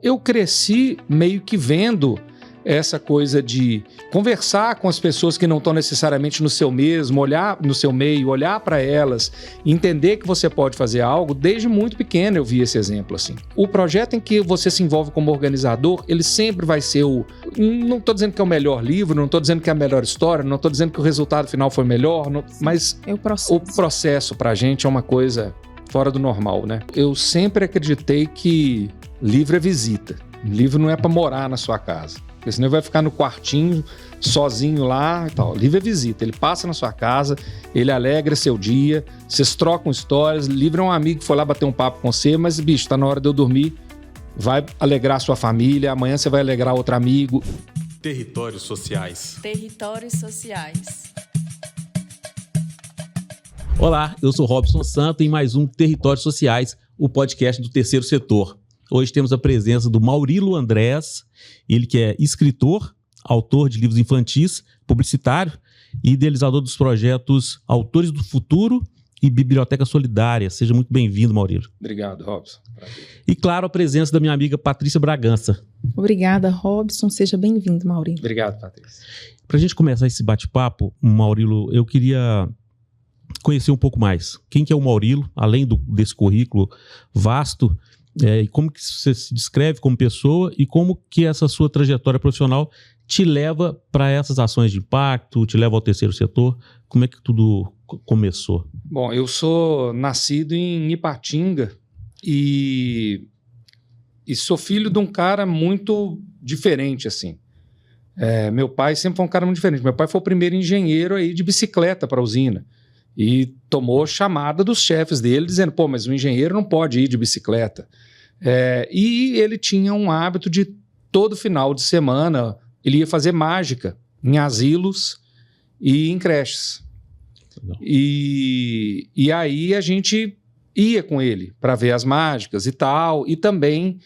Eu cresci meio que vendo essa coisa de conversar com as pessoas que não estão necessariamente no seu mesmo, olhar no seu meio, olhar para elas, entender que você pode fazer algo. Desde muito pequeno eu vi esse exemplo assim. O projeto em que você se envolve como organizador, ele sempre vai ser o... Não estou dizendo que é o melhor livro, não estou dizendo que é a melhor história, não estou dizendo que o resultado final foi melhor, mas o processo para a gente é uma coisa fora do normal, né? Eu sempre acreditei que livro é visita. Livro não é para morar na sua casa. Porque senão ele vai ficar no quartinho, sozinho lá e tal. Livro é visita, ele passa na sua casa, ele alegra seu dia, vocês trocam histórias. Livro é um amigo que foi lá bater um papo com você, mas, bicho, tá na hora de eu dormir, vai alegrar a sua família, amanhã você vai alegrar outro amigo. Territórios sociais. Territórios sociais. Olá, eu sou Robson Santo em mais um Territórios Sociais, o podcast do Terceiro Setor. Hoje temos a presença do Maurilo Andrés, ele que é escritor, autor de livros infantis, publicitário e idealizador dos projetos Autores do Futuro e Biblioteca Solidária. Seja muito bem-vindo, Maurilo. Obrigado, Robson. Prazer. E, claro, a presença da minha amiga Patrícia Bragança. Obrigada, Robson. Seja bem-vindo, Maurilo. Obrigado, Patrícia. Para a gente começar esse bate-papo, Maurilo, eu queria conhecer um pouco mais. Quem que é o Maurilo, além desse currículo vasto, e como que você se descreve como pessoa e como que essa sua trajetória profissional te leva para essas ações de impacto, te leva ao terceiro setor? Como é que tudo começou? Bom, eu sou nascido em Ipatinga e sou filho de um cara muito diferente, assim. Meu pai sempre foi um cara muito diferente. Meu pai foi o primeiro engenheiro aí de bicicleta para a usina. E tomou chamada dos chefes dele, dizendo, pô, mas o engenheiro não pode ir de bicicleta. E ele tinha um hábito de, todo final de semana, ele ia fazer mágica em asilos e em creches. E aí a gente ia com ele para ver as mágicas e tal. E também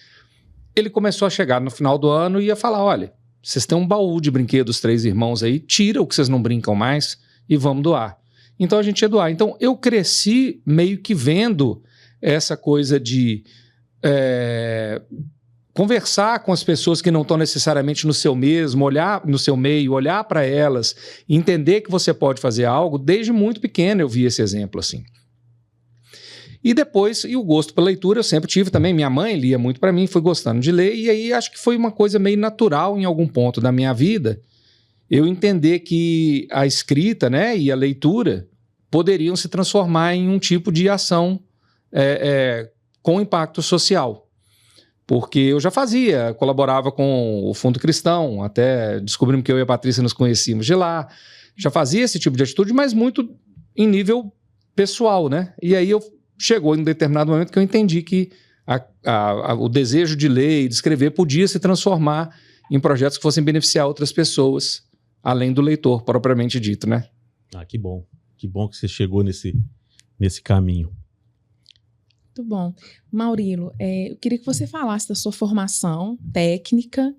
ele começou a chegar no final do ano e ia falar, olha, vocês têm um baú de brinquedos, 3 irmãos aí, tira o que vocês não brincam mais e vamos doar. Então a gente ia doar. Então eu cresci meio que vendo essa coisa de conversar com as pessoas que não estão necessariamente no seu mesmo, olhar no seu meio, olhar para elas, entender que você pode fazer algo. Desde muito pequeno eu vi esse exemplo assim. E depois, o gosto pela leitura eu sempre tive também. Minha mãe lia muito para mim, fui gostando de ler, e aí acho que foi uma coisa meio natural em algum ponto da minha vida eu entender que a escrita, né, e a leitura poderiam se transformar em um tipo de ação com impacto social. Porque eu já fazia, colaborava com o Fundo Cristão, até descobrimos que eu e a Patrícia nos conhecíamos de lá, já fazia esse tipo de atitude, mas muito em nível pessoal, né? E aí chegou em um determinado momento que eu entendi que o desejo de ler e de escrever podia se transformar em projetos que fossem beneficiar outras pessoas, além do leitor, propriamente dito, né? Ah, que bom. Que bom que você chegou nesse caminho. Muito bom. Maurilo, eu queria que você falasse da sua formação técnica.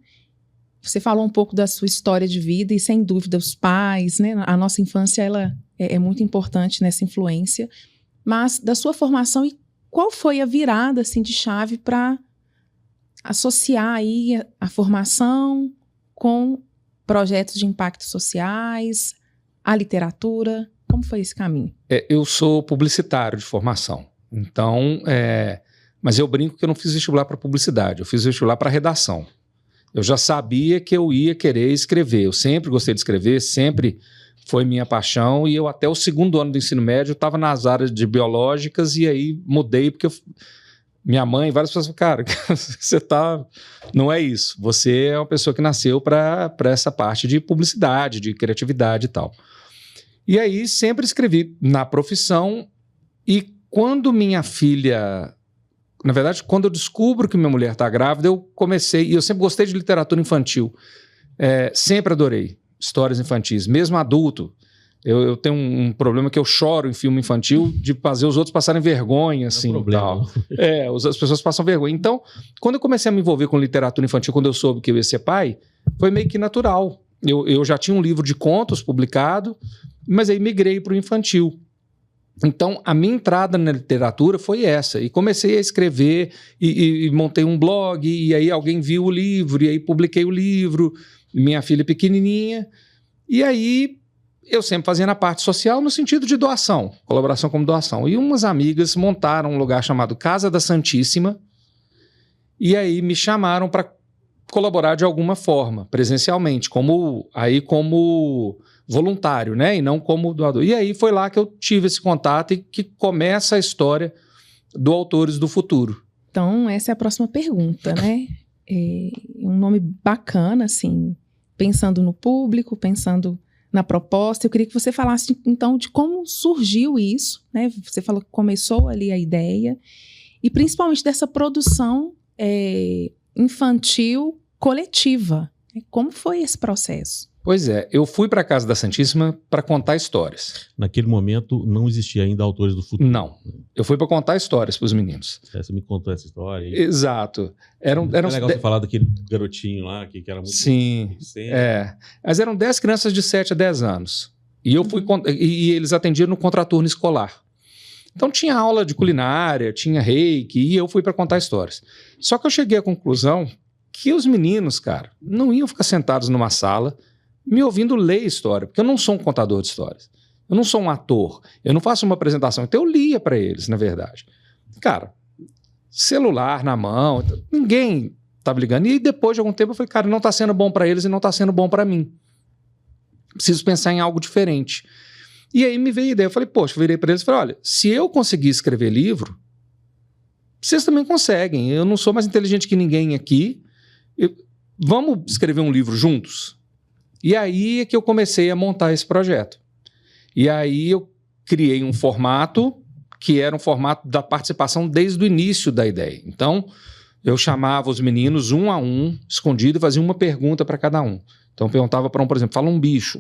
Você falou um pouco da sua história de vida e, sem dúvida, os pais, né? A nossa infância ela é muito importante nessa influência. Mas da sua formação, e qual foi a virada assim, de chave para associar aí a formação com projetos de impacto sociais, a literatura? Como foi esse caminho? Eu sou publicitário de formação. Então, mas eu brinco que eu não fiz vestibular para publicidade, eu fiz vestibular para redação. Eu já sabia que eu ia querer escrever, eu sempre gostei de escrever, sempre foi minha paixão, e eu até o 2º ano do ensino médio estava nas áreas de biológicas, e aí mudei, porque minha mãe, várias pessoas falaram, cara, você não é isso, você é uma pessoa que nasceu para essa parte de publicidade, de criatividade e tal. E aí sempre escrevi na profissão, e quando minha filha... Na verdade, quando eu descubro que minha mulher está grávida, eu comecei... E eu sempre gostei de literatura infantil. Sempre adorei histórias infantis. Mesmo adulto, eu tenho um problema que eu choro em filme infantil de fazer os outros passarem vergonha, assim. Não é problema. Tal. As pessoas passam vergonha. Então, quando eu comecei a me envolver com literatura infantil, quando eu soube que eu ia ser pai, foi meio que natural. Eu já tinha um livro de contos publicado, mas aí migrei para o infantil. Então, a minha entrada na literatura foi essa. E comecei a escrever e montei um blog, e aí alguém viu o livro, e aí publiquei o livro, minha filha pequenininha. E aí eu sempre fazia na parte social no sentido de doação, colaboração como doação. E umas amigas montaram um lugar chamado Casa da Santíssima, e aí me chamaram para colaborar de alguma forma, presencialmente, como voluntário, né? E não como doador. E aí foi lá que eu tive esse contato e que começa a história do Autores do Futuro. Então, essa é a próxima pergunta, né? É um nome bacana, assim, pensando no público, pensando na proposta. Eu queria que você falasse, então, de como surgiu isso, né? Você falou que começou ali a ideia, e principalmente dessa produção infantil coletiva. Como foi esse processo? Pois é, eu fui para a Casa da Santíssima para contar histórias. Naquele momento não existia ainda Autores do Futuro. Não, eu fui para contar histórias para os meninos. Você me contou essa história aí. Exato. É legal você falar daquele garotinho lá que era muito... Sim, mas eram 10 crianças de 7 a 10 anos. E eu fui e eles atendiam no contraturno escolar. Então tinha aula de culinária, tinha reiki, e eu fui para contar histórias. Só que eu cheguei à conclusão que os meninos, cara, não iam ficar sentados numa sala me ouvindo ler história, porque eu não sou um contador de histórias. Eu não sou um ator. Eu não faço uma apresentação. Então eu lia para eles, na verdade. Cara, celular na mão, ninguém estava ligando. E depois de algum tempo eu falei, cara, não está sendo bom para eles e não está sendo bom para mim. Preciso pensar em algo diferente. E aí me veio a ideia. Eu falei, poxa, eu virei para eles e falei, olha, se eu conseguir escrever livro, vocês também conseguem. Eu não sou mais inteligente que ninguém aqui. Vamos escrever um livro juntos? E aí é que eu comecei a montar esse projeto. E aí eu criei um formato que era um formato da participação desde o início da ideia. Então, eu chamava os meninos um a um, escondido, e fazia uma pergunta para cada um. Então, eu perguntava para um, por exemplo, fala um bicho.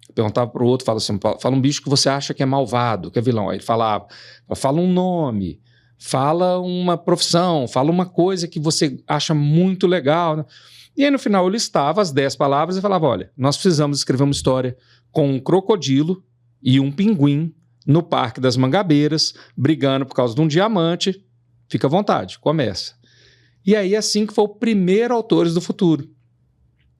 Eu perguntava para o outro, fala assim, fala um bicho que você acha que é malvado, que é vilão. Aí ele falava, fala um nome, fala uma profissão, fala uma coisa que você acha muito legal, né? E aí, no final, eu listava as 10 palavras e falava, olha, nós precisamos escrever uma história com um crocodilo e um pinguim no Parque das Mangabeiras, brigando por causa de um diamante. Fica à vontade, começa. E aí, assim que foi o primeiro Autores do Futuro.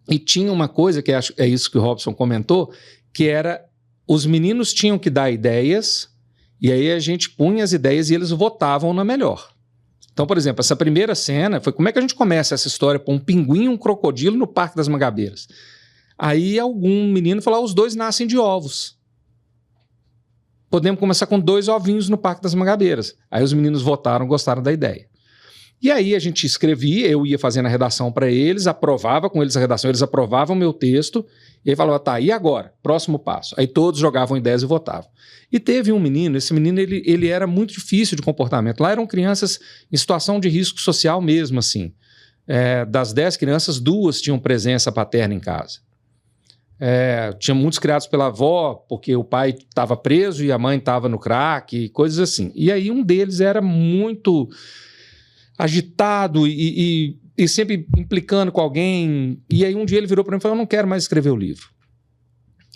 E tinha uma coisa, que é isso que o Robson comentou, que era, os meninos tinham que dar ideias, e aí a gente punha as ideias e eles votavam na melhor. Então, por exemplo, essa primeira cena foi como é que a gente começa essa história com um pinguim e um crocodilo no Parque das Mangabeiras. Aí algum menino falou, os dois nascem de ovos. Podemos começar com 2 ovinhos no Parque das Mangabeiras. Aí os meninos votaram, gostaram da ideia. E aí a gente escrevia, eu ia fazendo a redação para eles, aprovava com eles a redação, eles aprovavam o meu texto, e aí falava, tá, e agora? Próximo passo. Aí todos jogavam ideias e votavam. E teve um menino, esse menino ele era muito difícil de comportamento. Lá eram crianças em situação de risco social mesmo, assim. Das 10 crianças, 2 tinham presença paterna em casa. Tinha muitos criados pela avó, porque o pai estava preso e a mãe estava no crack, coisas assim. E aí um deles era muito agitado e sempre implicando com alguém. E aí um dia ele virou para mim e falou, eu não quero mais escrever o livro.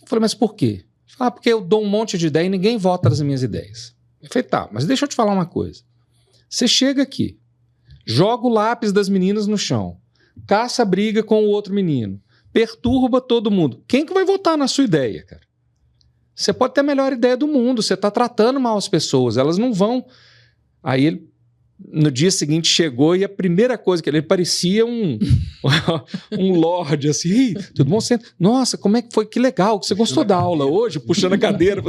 Eu falei, mas por quê? Ele falou, porque eu dou um monte de ideia e ninguém vota nas minhas ideias. Eu falei, tá, mas deixa eu te falar uma coisa. Você chega aqui, joga o lápis das meninas no chão, caça briga com o outro menino, perturba todo mundo. Quem que vai votar na sua ideia, cara? Você pode ter a melhor ideia do mundo, você está tratando mal as pessoas, elas não vão... Aí ele, no dia seguinte, chegou e a primeira coisa que ele parecia um lorde, assim, tudo bom? Nossa, como é que foi? Que legal, você gostou da aula hoje? Puxando a cadeira.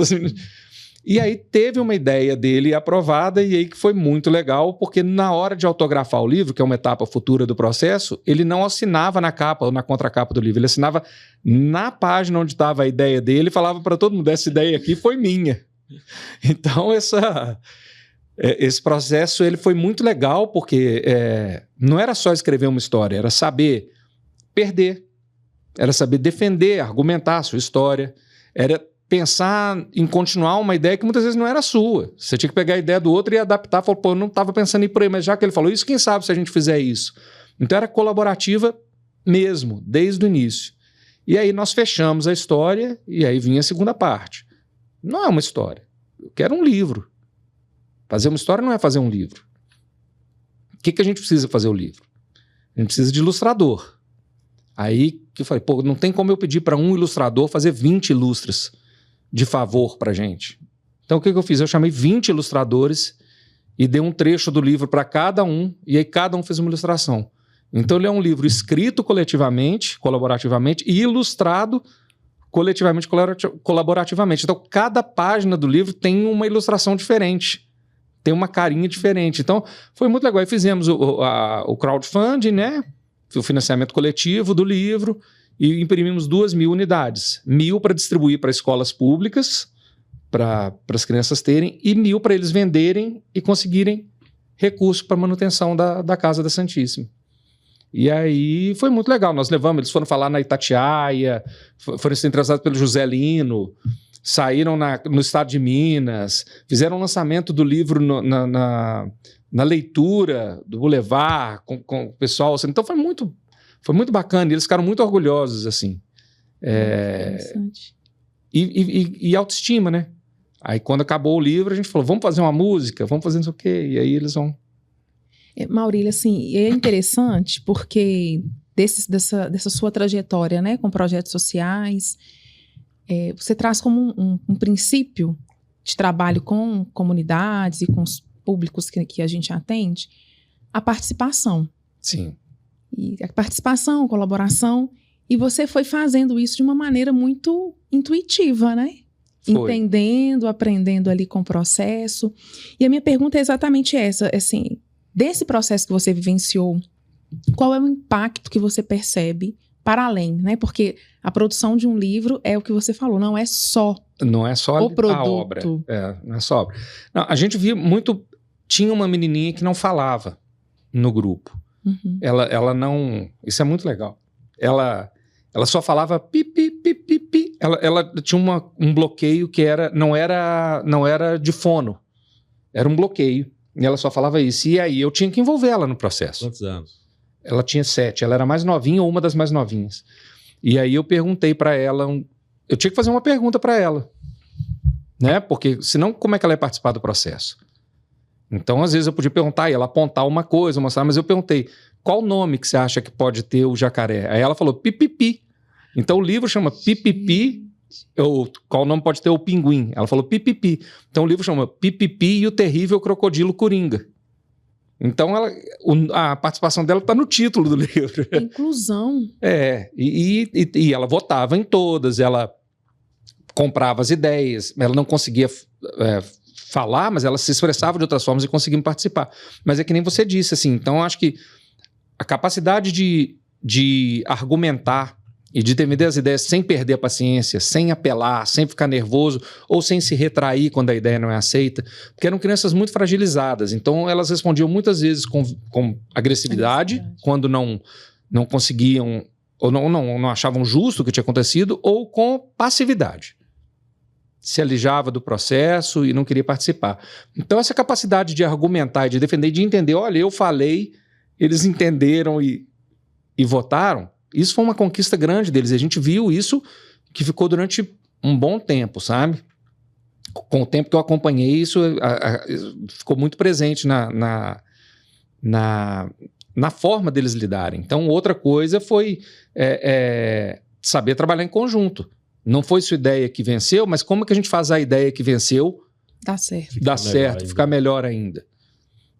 E aí teve uma ideia dele aprovada e aí que foi muito legal, porque na hora de autografar o livro, que é uma etapa futura do processo, ele não assinava na capa ou na contracapa do livro, ele assinava na página onde estava a ideia dele e falava para todo mundo, essa ideia aqui foi minha. Então esse processo ele foi muito legal, porque não era só escrever uma história, era saber perder, era saber defender, argumentar a sua história, era pensar em continuar uma ideia que muitas vezes não era sua. Você tinha que pegar a ideia do outro e adaptar, falar, pô, eu não estava pensando em ir por aí, mas já que ele falou isso, quem sabe se a gente fizer isso? Então era colaborativa mesmo, desde o início. E aí nós fechamos a história e aí vinha a segunda parte. Não é uma história, Eu quero um livro. Fazer uma história não é fazer um livro. O que a gente precisa fazer o livro? A gente precisa de ilustrador. Aí que eu falei, pô, não tem como eu pedir para um ilustrador fazer 20 ilustras de favor pra gente. Então o que eu fiz? Eu chamei 20 ilustradores e dei um trecho do livro para cada um, e aí cada um fez uma ilustração. Então ele é um livro escrito coletivamente, colaborativamente, e ilustrado coletivamente, colaborativamente. Então cada página do livro tem uma ilustração diferente, tem uma carinha diferente. Então foi muito legal. Aí fizemos o crowdfunding, né? O financiamento coletivo do livro, e imprimimos 2.000 unidades. 1.000 para distribuir para escolas públicas, para as crianças terem, e 1.000 para eles venderem e conseguirem recurso para manutenção da Casa da Santíssima. E aí foi muito legal. Nós levamos, eles foram falar na Itatiaia, foram entrevistados pelo José Lino, saíram no estado de Minas, fizeram o lançamento do livro na leitura do Boulevard com o pessoal. Assim. Então foi muito bacana, e eles ficaram muito orgulhosos, assim. Interessante. E autoestima, né? Aí quando acabou o livro, a gente falou, vamos fazer uma música, vamos fazer não sei o quê, e aí eles vão... Maurílio, assim, é interessante porque dessa sua trajetória, né, com projetos sociais, você traz como um princípio de trabalho com comunidades e com os públicos que a gente atende, a participação. Sim. E a participação, colaboração, e você foi fazendo isso de uma maneira muito intuitiva, né? Foi. Entendendo, aprendendo ali com o processo. E a minha pergunta é exatamente essa, assim, desse processo que você vivenciou, qual é o impacto que você percebe para além, né? Porque a produção de um livro é o que você falou, não é só o produto. A obra. Não é só a obra. Não, a gente via muito... Tinha uma menininha que não falava no grupo. Uhum. Ela não... Isso é muito legal. Ela só falava pi, pi, pi, pi, pi. Ela tinha um bloqueio que não era de fono. Era um bloqueio. E ela só falava isso. E aí eu tinha que envolver ela no processo. Quantos anos? Ela tinha 7. Ela era mais novinha ou uma das mais novinhas. E aí eu perguntei para ela... Eu tinha que fazer uma pergunta para ela. Né? Porque senão como é que ela ia participar do processo? Então, às vezes, eu podia perguntar e ela apontar uma coisa, mostrar, mas eu perguntei, qual nome que você acha que pode ter o jacaré? Aí ela falou, Pipipi. Então, o livro chama Pipipi, ou qual nome pode ter o pinguim? Ela falou Pipipi. Então, o livro chama Pipipi e o Terrível Crocodilo Coringa. Então, a participação dela está no título do livro. Inclusão. E ela votava em todas, ela comprava as ideias, ela não conseguia... falar, mas ela se expressava de outras formas e conseguia participar. Mas é que nem você disse, assim, então eu acho que a capacidade de argumentar e de defender as ideias sem perder a paciência, sem apelar, sem ficar nervoso ou sem se retrair quando a ideia não é aceita, porque eram crianças muito fragilizadas, então elas respondiam muitas vezes com agressividade, quando não conseguiam ou não achavam justo o que tinha acontecido, ou com passividade. Se alijava do processo e não queria participar. Então essa capacidade de argumentar e de defender, de entender, olha, eu falei, eles entenderam e votaram, isso foi uma conquista grande deles. E a gente viu isso que ficou durante um bom tempo, sabe? Com o tempo que eu acompanhei, isso ficou muito presente na forma deles lidarem. Então outra coisa foi saber trabalhar em conjunto. Não foi sua ideia que venceu, mas como que a gente faz a ideia que venceu dar certo, ficar melhor ainda?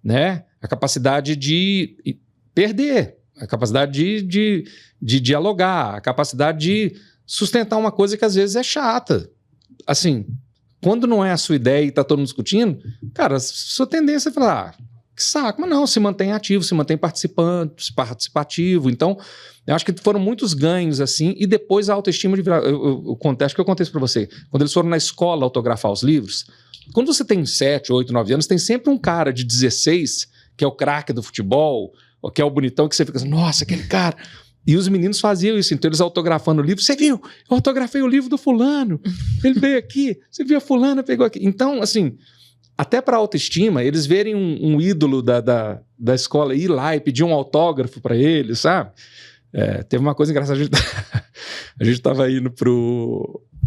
Né? A capacidade de perder, a capacidade de dialogar, a capacidade de sustentar uma coisa que às vezes é chata. Assim, quando não é a sua ideia e está todo mundo discutindo, cara, sua tendência é falar, que saco, mas não, se mantém ativo, se mantém participativo. Então, eu acho que foram muitos ganhos, assim, e depois a autoestima de virar. Acho que eu contei isso para você. Quando eles foram na escola autografar os livros, quando você tem 7, 8, 9 anos, tem sempre um cara de 16, que é o craque do futebol, ou que é o bonitão, que você fica assim, nossa, aquele cara. E os meninos faziam isso, então eles autografando o livro. Você viu? Eu autografei o livro do fulano. Ele veio aqui. Você viu a fulana, pegou aqui. Então, assim, até para autoestima, eles verem um ídolo da escola ir lá e pedir um autógrafo para ele, sabe? Teve uma coisa engraçada, a gente estava indo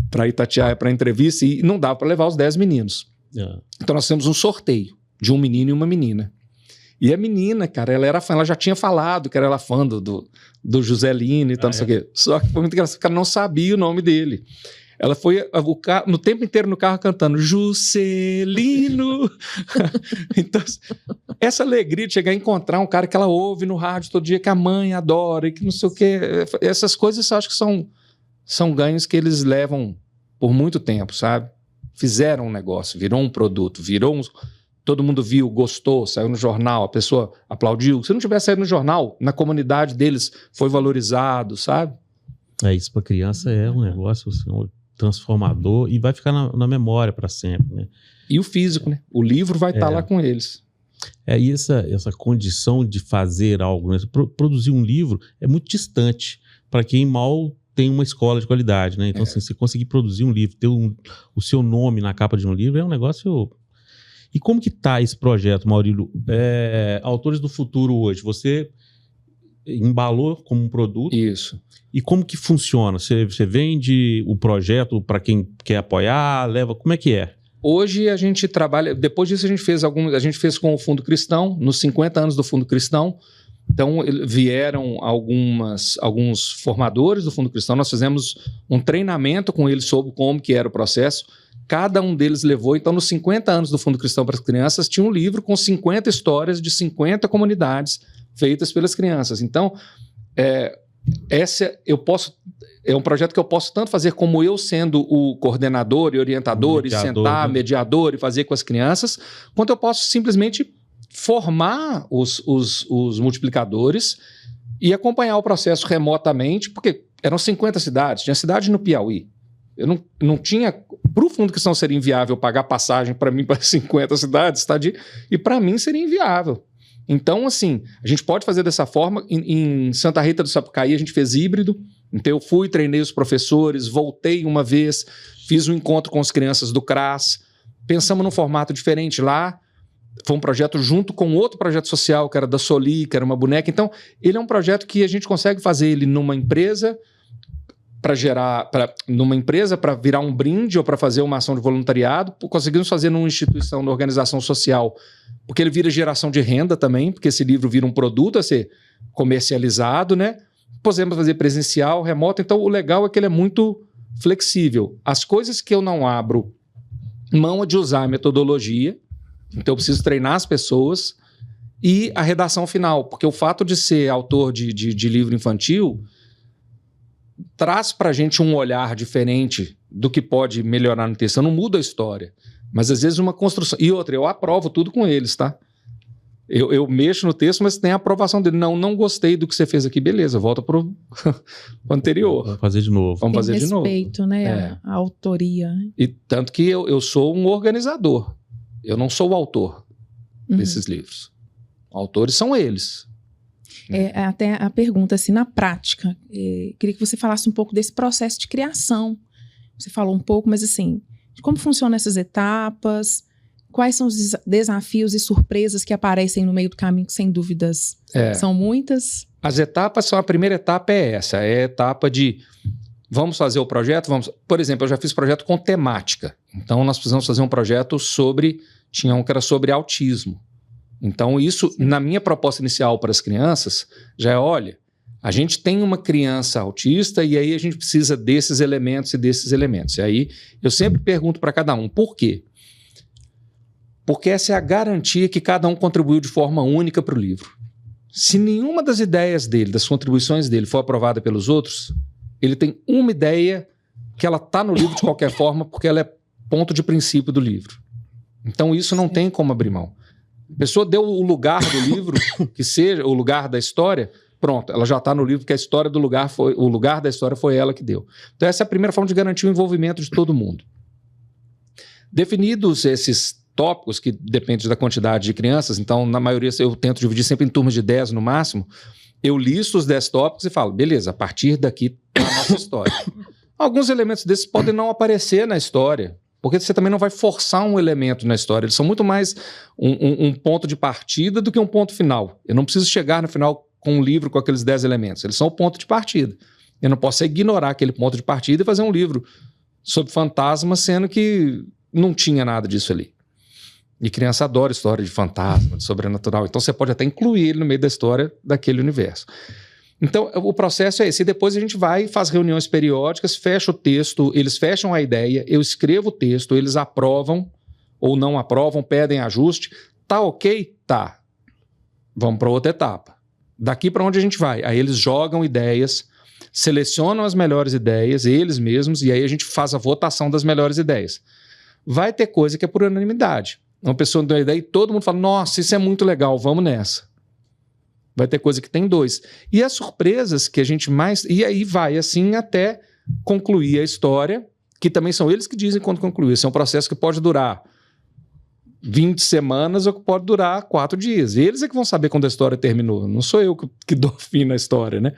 para Itatiaia para entrevista e não dava para levar os 10 meninos. Então nós temos um sorteio de um menino e uma menina. E a menina, cara, ela era fã, ela já tinha falado que era fã do Juscelino e tal, não sei o quê. Só que foi muito engraçado, porque ela não sabia o nome dele. Ela foi no tempo inteiro no carro cantando Juscelino. Então, essa alegria de chegar a encontrar um cara que ela ouve no rádio todo dia, que a mãe adora e que não sei o quê. Essas coisas eu acho que são ganhos que eles levam por muito tempo, sabe? Fizeram um negócio, virou um produto, todo mundo viu, gostou, saiu no jornal, a pessoa aplaudiu. Se não tivesse saído no jornal, na comunidade deles foi valorizado, sabe? Isso para criança é um negócio assim, transformador e vai ficar na memória para sempre, né? E o físico, né? O livro vai estar lá com eles. E essa condição de fazer algo, né? Produzir um livro é muito distante para quem mal tem uma escola de qualidade, né? Então, assim, você conseguir produzir um livro, ter o seu nome na capa de um livro é um negócio... E como que tá esse projeto, Maurílio? Autores do Futuro hoje, você embalou como um produto? Isso. E como que funciona? Você vende o projeto para quem quer apoiar, leva... Como é que é? Hoje a gente trabalha... Depois disso a gente fez com o Fundo Cristão, nos 50 anos do Fundo Cristão. Então vieram alguns formadores do Fundo Cristão, nós fizemos um treinamento com eles sobre como que era o processo. Cada um deles levou, então nos 50 anos do Fundo Cristão para as Crianças, tinha um livro com 50 histórias de 50 comunidades feitas pelas crianças. Então, é um projeto que eu posso tanto fazer como eu sendo o coordenador e orientador, mediador, e sentar, né? Mediador e fazer com as crianças, quanto eu posso simplesmente formar os multiplicadores e acompanhar o processo remotamente, porque eram 50 cidades, tinha cidade no Piauí. Eu não tinha... Para o Fundo Cristão seria inviável pagar passagem para mim para 50 cidades, tá? E para mim seria inviável. Então, assim, a gente pode fazer dessa forma. Em Santa Rita do Sapucaí a gente fez híbrido. Então eu fui, treinei os professores, voltei uma vez, fiz um encontro com as crianças do CRAS, pensamos num formato diferente lá. Foi um projeto junto com outro projeto social, que era da Soli, que era uma boneca. Então, ele é um projeto que a gente consegue fazer ele numa empresa para virar um brinde ou para fazer uma ação de voluntariado. Conseguimos fazer numa instituição, numa organização social, porque ele vira geração de renda também, porque esse livro vira um produto a ser comercializado, né? Podemos fazer presencial, remoto. Então, o legal é que ele é muito flexível. As coisas que eu não abro mão de usar a metodologia, então eu preciso treinar as pessoas, e a redação final, porque o fato de ser autor de livro infantil traz para a gente um olhar diferente do que pode melhorar no texto. Eu não mudo a história, mas às vezes uma construção... E outra, eu aprovo tudo com eles, tá? Eu mexo no texto, mas tem a aprovação dele. Não gostei do que você fez aqui, beleza, volta pro anterior. Vamos fazer de novo. Vamos fazer de novo. Respeito, né? A autoria. E tanto que eu sou um organizador. Eu não sou o autor desses livros. Autores são eles. Até a pergunta, assim, na prática, queria que você falasse um pouco desse processo de criação. Você falou um pouco, mas assim, de como funcionam essas etapas, quais são os desafios e surpresas que aparecem no meio do caminho, que sem dúvidas são muitas. As etapas a primeira etapa é essa, é a etapa de vamos fazer o projeto, por exemplo, eu já fiz projeto com temática, então nós precisamos fazer um projeto tinha um que era sobre autismo. Então isso, na minha proposta inicial para as crianças, já olha, a gente tem uma criança autista e aí a gente precisa desses elementos e desses elementos. E aí eu sempre pergunto para cada um, por quê? Porque essa é a garantia que cada um contribuiu de forma única para o livro. Se nenhuma das ideias dele, das contribuições dele for aprovada pelos outros, ele tem uma ideia que ela está no livro de qualquer forma, porque ela é ponto de princípio do livro. Então isso não tem como abrir mão. A pessoa deu o lugar do livro, que seja o lugar da história, pronto, ela já está no livro, porque o lugar da história foi ela que deu. Então essa é a primeira forma de garantir o envolvimento de todo mundo. Definidos esses tópicos, que depende da quantidade de crianças, então na maioria eu tento dividir sempre em turmas de 10 no máximo, eu listo os 10 tópicos e falo, beleza, a partir daqui tá a nossa história. Alguns elementos desses podem não aparecer na história, porque você também não vai forçar um elemento na história. Eles são muito mais um ponto de partida do que um ponto final. Eu não preciso chegar no final com um livro com aqueles 10 elementos. Eles são o ponto de partida. Eu não posso ignorar aquele ponto de partida e fazer um livro sobre fantasmas, sendo que não tinha nada disso ali. E criança adora história de fantasma, de sobrenatural. Então você pode até incluir ele no meio da história daquele universo. Então o processo é esse. E depois a gente vai e faz reuniões periódicas, fecha o texto, eles fecham a ideia, eu escrevo o texto, eles aprovam ou não aprovam, pedem ajuste. Tá ok? Tá. Vamos para outra etapa. Daqui para onde a gente vai? Aí eles jogam ideias, selecionam as melhores ideias, eles mesmos, e aí a gente faz a votação das melhores ideias. Vai ter coisa que é por unanimidade. Uma pessoa deu uma ideia e todo mundo fala, nossa, isso é muito legal, vamos nessa. Vai ter coisa que tem 2. E as surpresas que a gente mais... E aí vai assim até concluir a história, que também são eles que dizem quando concluir. Esse é um processo que pode durar 20 semanas ou que pode durar 4 dias. Eles é que vão saber quando a história terminou. Não sou eu que dou fim na história, né?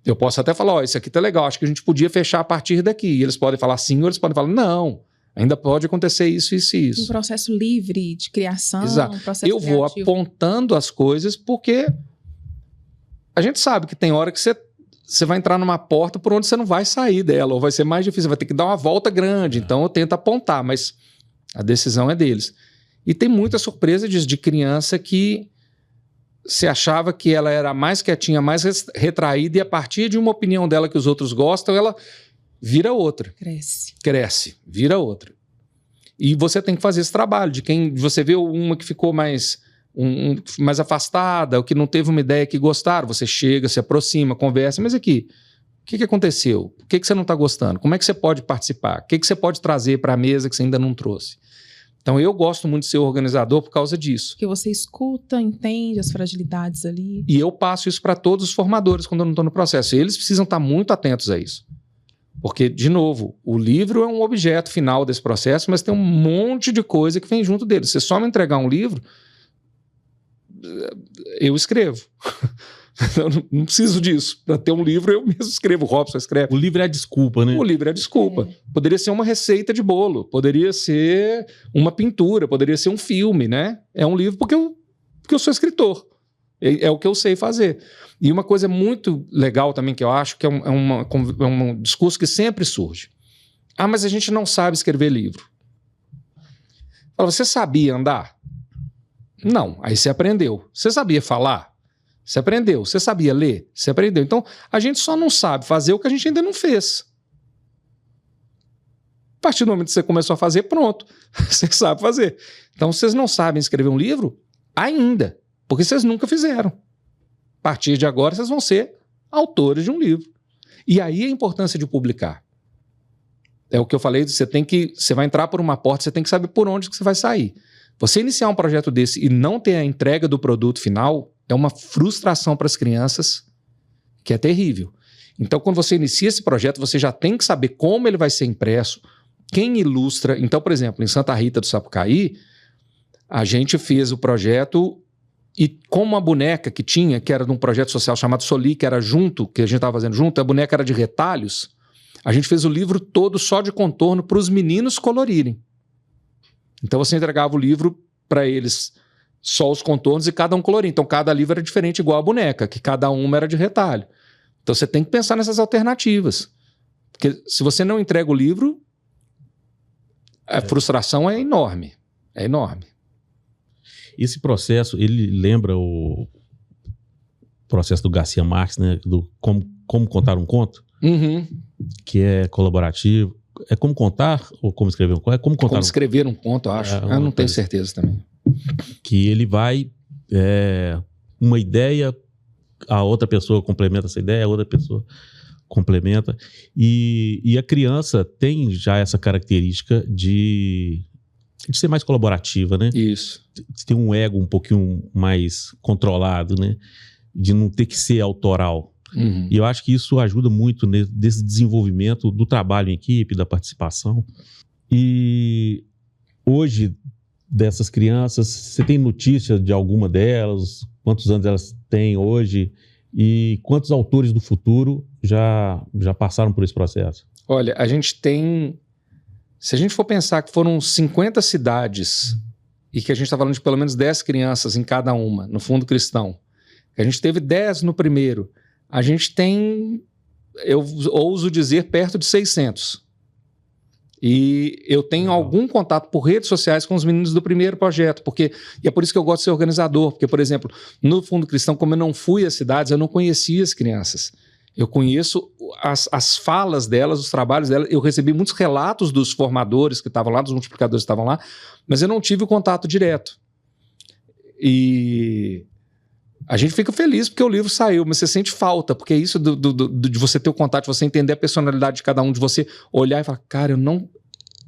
Eu posso até falar, ó, isso aqui tá legal, acho que a gente podia fechar a partir daqui. E eles podem falar sim ou eles podem falar não. Ainda pode acontecer isso, isso e isso. Um processo livre de criação. Exato. Um processo eu vou criativo. apontando as coisas porque a gente sabe que tem hora que você vai entrar numa porta por onde você não vai sair dela, ou vai ser mais difícil, vai ter que dar uma volta grande. Então eu tento apontar, mas a decisão é deles. E tem muita surpresa de criança que se achava que ela era mais quietinha, mais retraída, e a partir de uma opinião dela que os outros gostam, ela vira outra. Cresce, vira outra. E você tem que fazer esse trabalho de quem você vê uma que ficou mais afastada, ou que não teve uma ideia que gostaram, você chega, se aproxima, conversa, mas aqui, o que aconteceu? O que você não está gostando? Como é que você pode participar? O que você pode trazer para a mesa que você ainda não trouxe? Então eu gosto muito de ser organizador por causa disso. Que você escuta, entende as fragilidades ali. E eu passo isso para todos os formadores quando eu não estou no processo. E eles precisam estar muito atentos a isso. Porque, de novo, o livro é um objeto final desse processo, mas tem um monte de coisa que vem junto dele. Se você só me entregar um livro, eu escrevo. Eu não preciso disso. Para ter um livro, eu mesmo escrevo. O Robson escreve. O livro é a desculpa, né? O livro é a desculpa. Poderia ser uma receita de bolo, poderia ser uma pintura, poderia ser um filme, né? É um livro porque eu sou escritor. É o que eu sei fazer. E uma coisa muito legal também que eu acho que é um discurso que sempre surge. Ah, mas a gente não sabe escrever livro. Fala, você sabia andar? Não. Aí você aprendeu. Você sabia falar? Você aprendeu. Você sabia ler? Você aprendeu. Então, a gente só não sabe fazer o que a gente ainda não fez. A partir do momento que você começou a fazer, pronto. Você sabe fazer. Então, vocês não sabem escrever um livro ainda, porque vocês nunca fizeram. A partir de agora, vocês vão ser autores de um livro. E aí a importância de publicar. É o que eu falei, você vai entrar por uma porta, você tem que saber por onde que você vai sair. Você iniciar um projeto desse e não ter a entrega do produto final é uma frustração para as crianças que é terrível. Então, quando você inicia esse projeto, você já tem que saber como ele vai ser impresso, quem ilustra. Então, por exemplo, em Santa Rita do Sapucaí, a gente fez o projeto e com uma boneca que tinha, que era de um projeto social chamado Soli, que era junto, que a gente estava fazendo junto, a boneca era de retalhos, a gente fez o livro todo só de contorno para os meninos colorirem. Então você entregava o livro para eles, só os contornos e cada um coloria. Então cada livro era diferente, igual a boneca, que cada uma era de retalho. Então você tem que pensar nessas alternativas. Porque se você não entrega o livro, a frustração é enorme. É enorme. Esse processo, ele lembra o processo do Garcia Marques, né? Do como contar um conto, que é colaborativo. É como contar ou como escrever um conto? É como contar escrever um conto, eu acho. Eu não tenho certeza também. Que ele vai... uma ideia, a outra pessoa complementa essa ideia, a outra pessoa complementa. E a criança tem já essa característica de ser mais colaborativa, né? Isso. De ter um ego um pouquinho mais controlado, né? De não ter que ser autoral. E eu acho que isso ajuda muito nesse desenvolvimento do trabalho em equipe, da participação. E hoje, dessas crianças, você tem notícia de alguma delas? Quantos anos elas têm hoje? E quantos autores do futuro já passaram por esse processo? Olha, a gente tem... Se a gente for pensar que foram 50 cidades e que a gente está falando de pelo menos 10 crianças em cada uma, no Fundo Cristão, que a gente teve 10 no primeiro, a gente tem, eu ouso dizer, perto de 600. E eu tenho algum contato por redes sociais com os meninos do primeiro projeto, e é por isso que eu gosto de ser organizador, porque, por exemplo, no Fundo Cristão, como eu não fui às cidades, eu não conhecia as crianças. Eu conheço as falas delas, os trabalhos delas, eu recebi muitos relatos dos formadores que estavam lá, dos multiplicadores que estavam lá, mas eu não tive o contato direto. E a gente fica feliz porque o livro saiu, mas você sente falta, porque é isso de você ter o contato, de você entender a personalidade de cada um, de você olhar e falar, cara,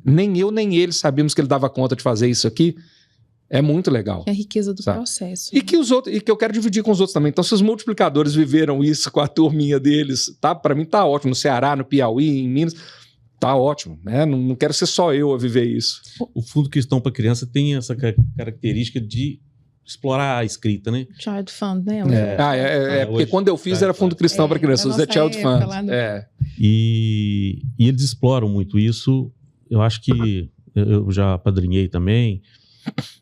nem eu nem ele sabíamos que ele dava conta de fazer isso aqui. É muito legal. É a riqueza do sabe? processo. E que eu quero dividir com os outros também. Então, se os multiplicadores viveram isso com a turminha deles, tá? Para mim tá ótimo. No Ceará, no Piauí, em Minas, tá ótimo, né? Não quero ser só eu a viver isso. O Fundo Cristão para Criança tem essa característica de explorar a escrita, né? Child Fund, né? Porque hoje, quando eu fiz era Fundo Cristão para Crianças, da é Child nossa época, Fund. E eles exploram muito isso. Eu acho que eu já apadrinhei também,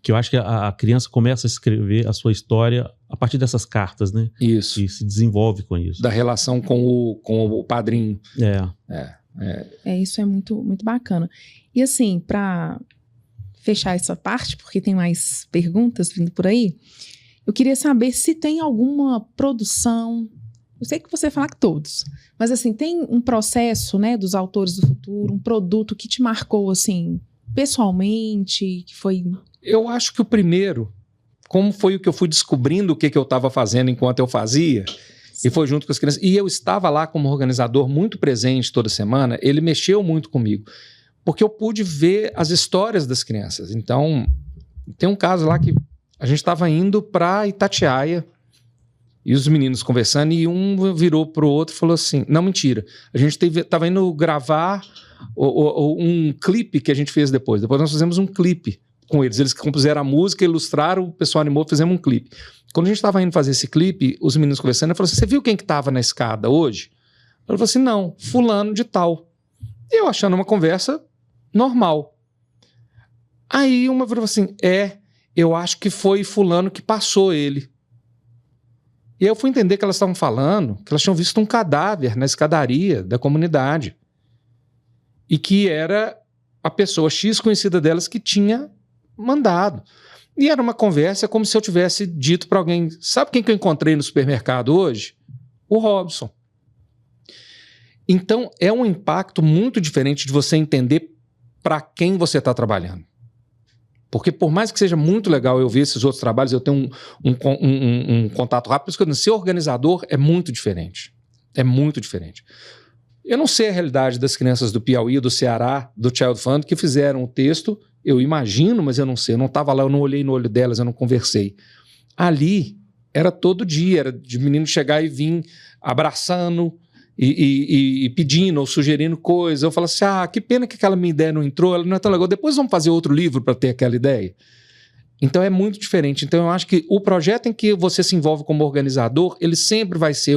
que eu acho que a criança começa a escrever a sua história a partir dessas cartas, né? Isso. E se desenvolve com isso. Da relação com o padrinho. Isso é muito, muito bacana. E assim, para fechar essa parte, porque tem mais perguntas vindo por aí, eu queria saber se tem alguma produção. Eu sei que você fala que todos, mas assim, tem um processo, né, dos autores do futuro, um produto que te marcou assim, pessoalmente, que foi... Eu acho que o primeiro, como foi o que eu fui descobrindo o que eu estava fazendo enquanto eu fazia, e foi junto com as crianças, e eu estava lá como organizador muito presente toda semana, ele mexeu muito comigo, porque eu pude ver as histórias das crianças. Então, tem um caso lá que a gente estava indo para Itatiaia, e os meninos conversando, e um virou pro outro e falou assim, não, mentira, a gente estava indo gravar um clipe que a gente fez depois nós fizemos um clipe com eles compuseram a música, ilustraram, o pessoal animou, fizemos um clipe. Quando a gente estava indo fazer esse clipe, os meninos conversando, ele falou assim, você viu quem que estava na escada hoje? Eu falei assim, não, fulano de tal. E eu achando uma conversa normal. Aí uma falou assim, eu acho que foi fulano que passou ele. E aí eu fui entender que elas estavam falando que elas tinham visto um cadáver na escadaria da comunidade. E que era a pessoa X conhecida delas que tinha mandado. E era uma conversa como se eu tivesse dito para alguém, sabe quem que eu encontrei no supermercado hoje? O Robson. Então é um impacto muito diferente de você entender para quem você está trabalhando. Porque por mais que seja muito legal eu ver esses outros trabalhos, eu tenho um contato rápido, por isso que eu digo, ser organizador é muito diferente. É muito diferente. Eu não sei a realidade das crianças do Piauí, do Ceará, do Child Fund, que fizeram o texto, eu imagino, mas eu não sei, eu não estava lá, eu não olhei no olho delas, eu não conversei. Ali, era todo dia, era de menino chegar e vir abraçando e pedindo ou sugerindo coisas. Eu falo assim, que pena que aquela minha ideia não entrou, ela não é tão legal, depois vamos fazer outro livro para ter aquela ideia. Então é muito diferente. Então eu acho que o projeto em que você se envolve como organizador, ele sempre vai ser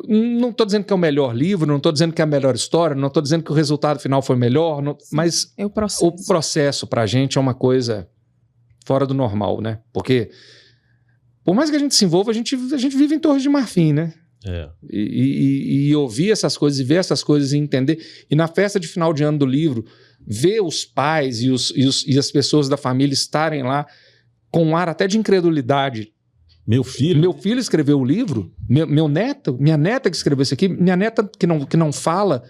não estou dizendo que é o melhor livro, não estou dizendo que é a melhor história, não estou dizendo que o resultado final foi melhor, mas é o processo para a gente é uma coisa fora do normal, né? Porque por mais que a gente se envolva, a gente vive em Torres de Marfim, né? E ouvir essas coisas e ver essas coisas e entender. E na festa de final de ano do livro, ver os pais e as pessoas da família estarem lá com um ar até de incredulidade. Meu filho escreveu o livro, minha neta que escreveu isso aqui, minha neta que não fala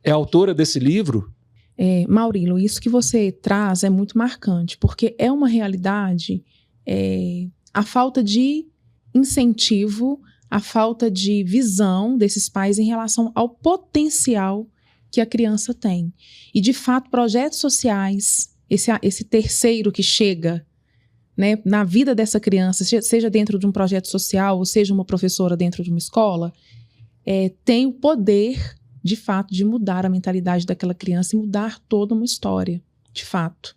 é autora desse livro. Maurilo, isso que você traz é muito marcante, porque é uma realidade, a falta de incentivo, a falta de visão desses pais em relação ao potencial que a criança tem. E, de fato, projetos sociais, esse terceiro que chega, né, na vida dessa criança, seja dentro de um projeto social, ou seja uma professora dentro de uma escola, tem o poder, de fato, de mudar a mentalidade daquela criança e mudar toda uma história, de fato.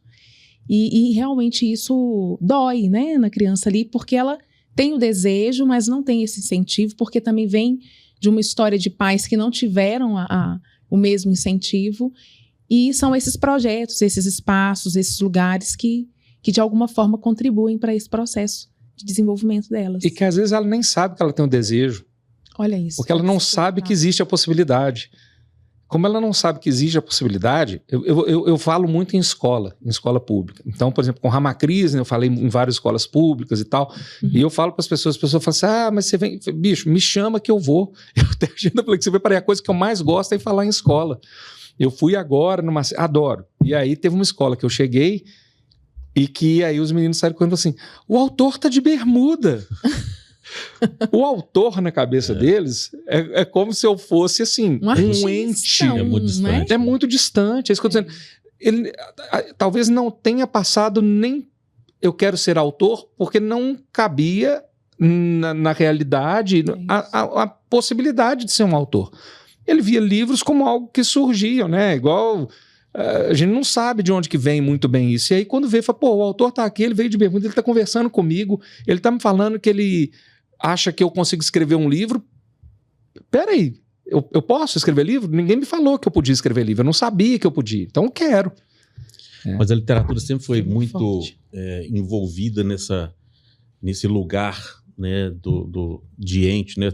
E realmente isso dói, né, na criança ali, porque ela tem o desejo, mas não tem esse incentivo, porque também vem de uma história de pais que não tiveram o mesmo incentivo, e são esses projetos, esses espaços, esses lugares que de alguma forma contribuem para esse processo de desenvolvimento delas. E que às vezes ela nem sabe que ela tem um desejo. Olha isso. Porque ela não sabe que existe a possibilidade. como ela não sabe que existe a possibilidade, eu falo muito em escola pública. Então, por exemplo, com Ramakrishna, eu falei em várias escolas públicas e tal, e eu falo para as pessoas falam assim, mas você vem, bicho, me chama que eu vou. Eu até falei que você vai para a coisa que eu mais gosto é falar em escola. Eu fui agora adoro. E aí teve uma escola que eu cheguei e que aí os meninos saíram correndo assim, o autor tá de bermuda. O autor na cabeça deles é como se eu fosse assim, um ente. É muito distante. É muito distante. É isso que eu tô dizendo. Ele talvez não tenha passado nem eu quero ser autor, porque não cabia na realidade a possibilidade de ser um autor. Ele via livros como algo que surgiam, né? Igual a gente não sabe de onde que vem muito bem isso. E aí quando vê, fala, o autor tá aqui, ele veio de bermuda, ele tá conversando comigo, ele tá me falando que ele acha que eu consigo escrever um livro. Peraí, eu posso escrever livro? Ninguém me falou que eu podia escrever livro, eu não sabia que eu podia, então eu quero. Mas a literatura sempre foi muito envolvida nesse lugar, né, de ente, né?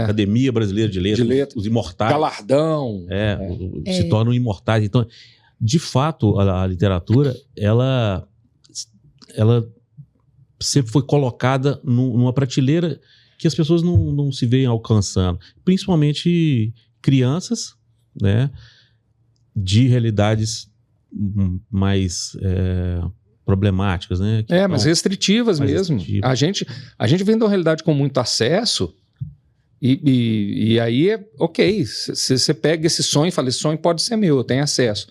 Academia Brasileira de Letras, os imortais. Galardão. Se tornam imortais. Então, de fato, a literatura, ela sempre foi colocada numa prateleira que as pessoas não se veem alcançando. Principalmente crianças, né, de realidades mais problemáticas, né? Mas restritivas mesmo. A gente vem de uma realidade com muito acesso e aí ok, você pega esse sonho e fala, esse sonho pode ser meu, eu tenho acesso.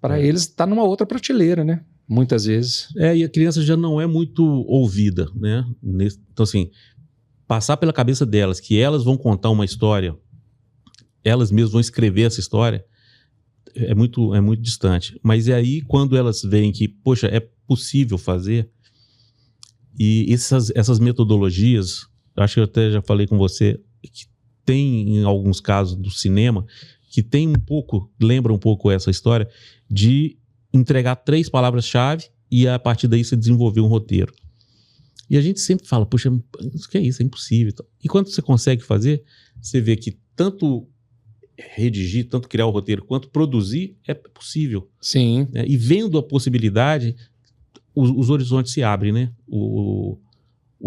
Para eles está numa outra prateleira, né? Muitas vezes. E a criança já não é muito ouvida, né? Então, assim, passar pela cabeça delas que elas vão contar uma história, elas mesmas vão escrever essa história, é muito distante. Mas é aí quando elas veem que, poxa, é possível fazer, e essas metodologias, acho que eu até já falei com você, que tem em alguns casos do cinema, que tem lembra um pouco essa história, de entregar 3 palavras-chave e a partir daí você desenvolver um roteiro. E a gente sempre fala, poxa, o que é isso? É impossível. E quando você consegue fazer, você vê que tanto redigir, tanto criar o roteiro, quanto produzir, é possível. Sim. E vendo a possibilidade, os horizontes se abrem, né? O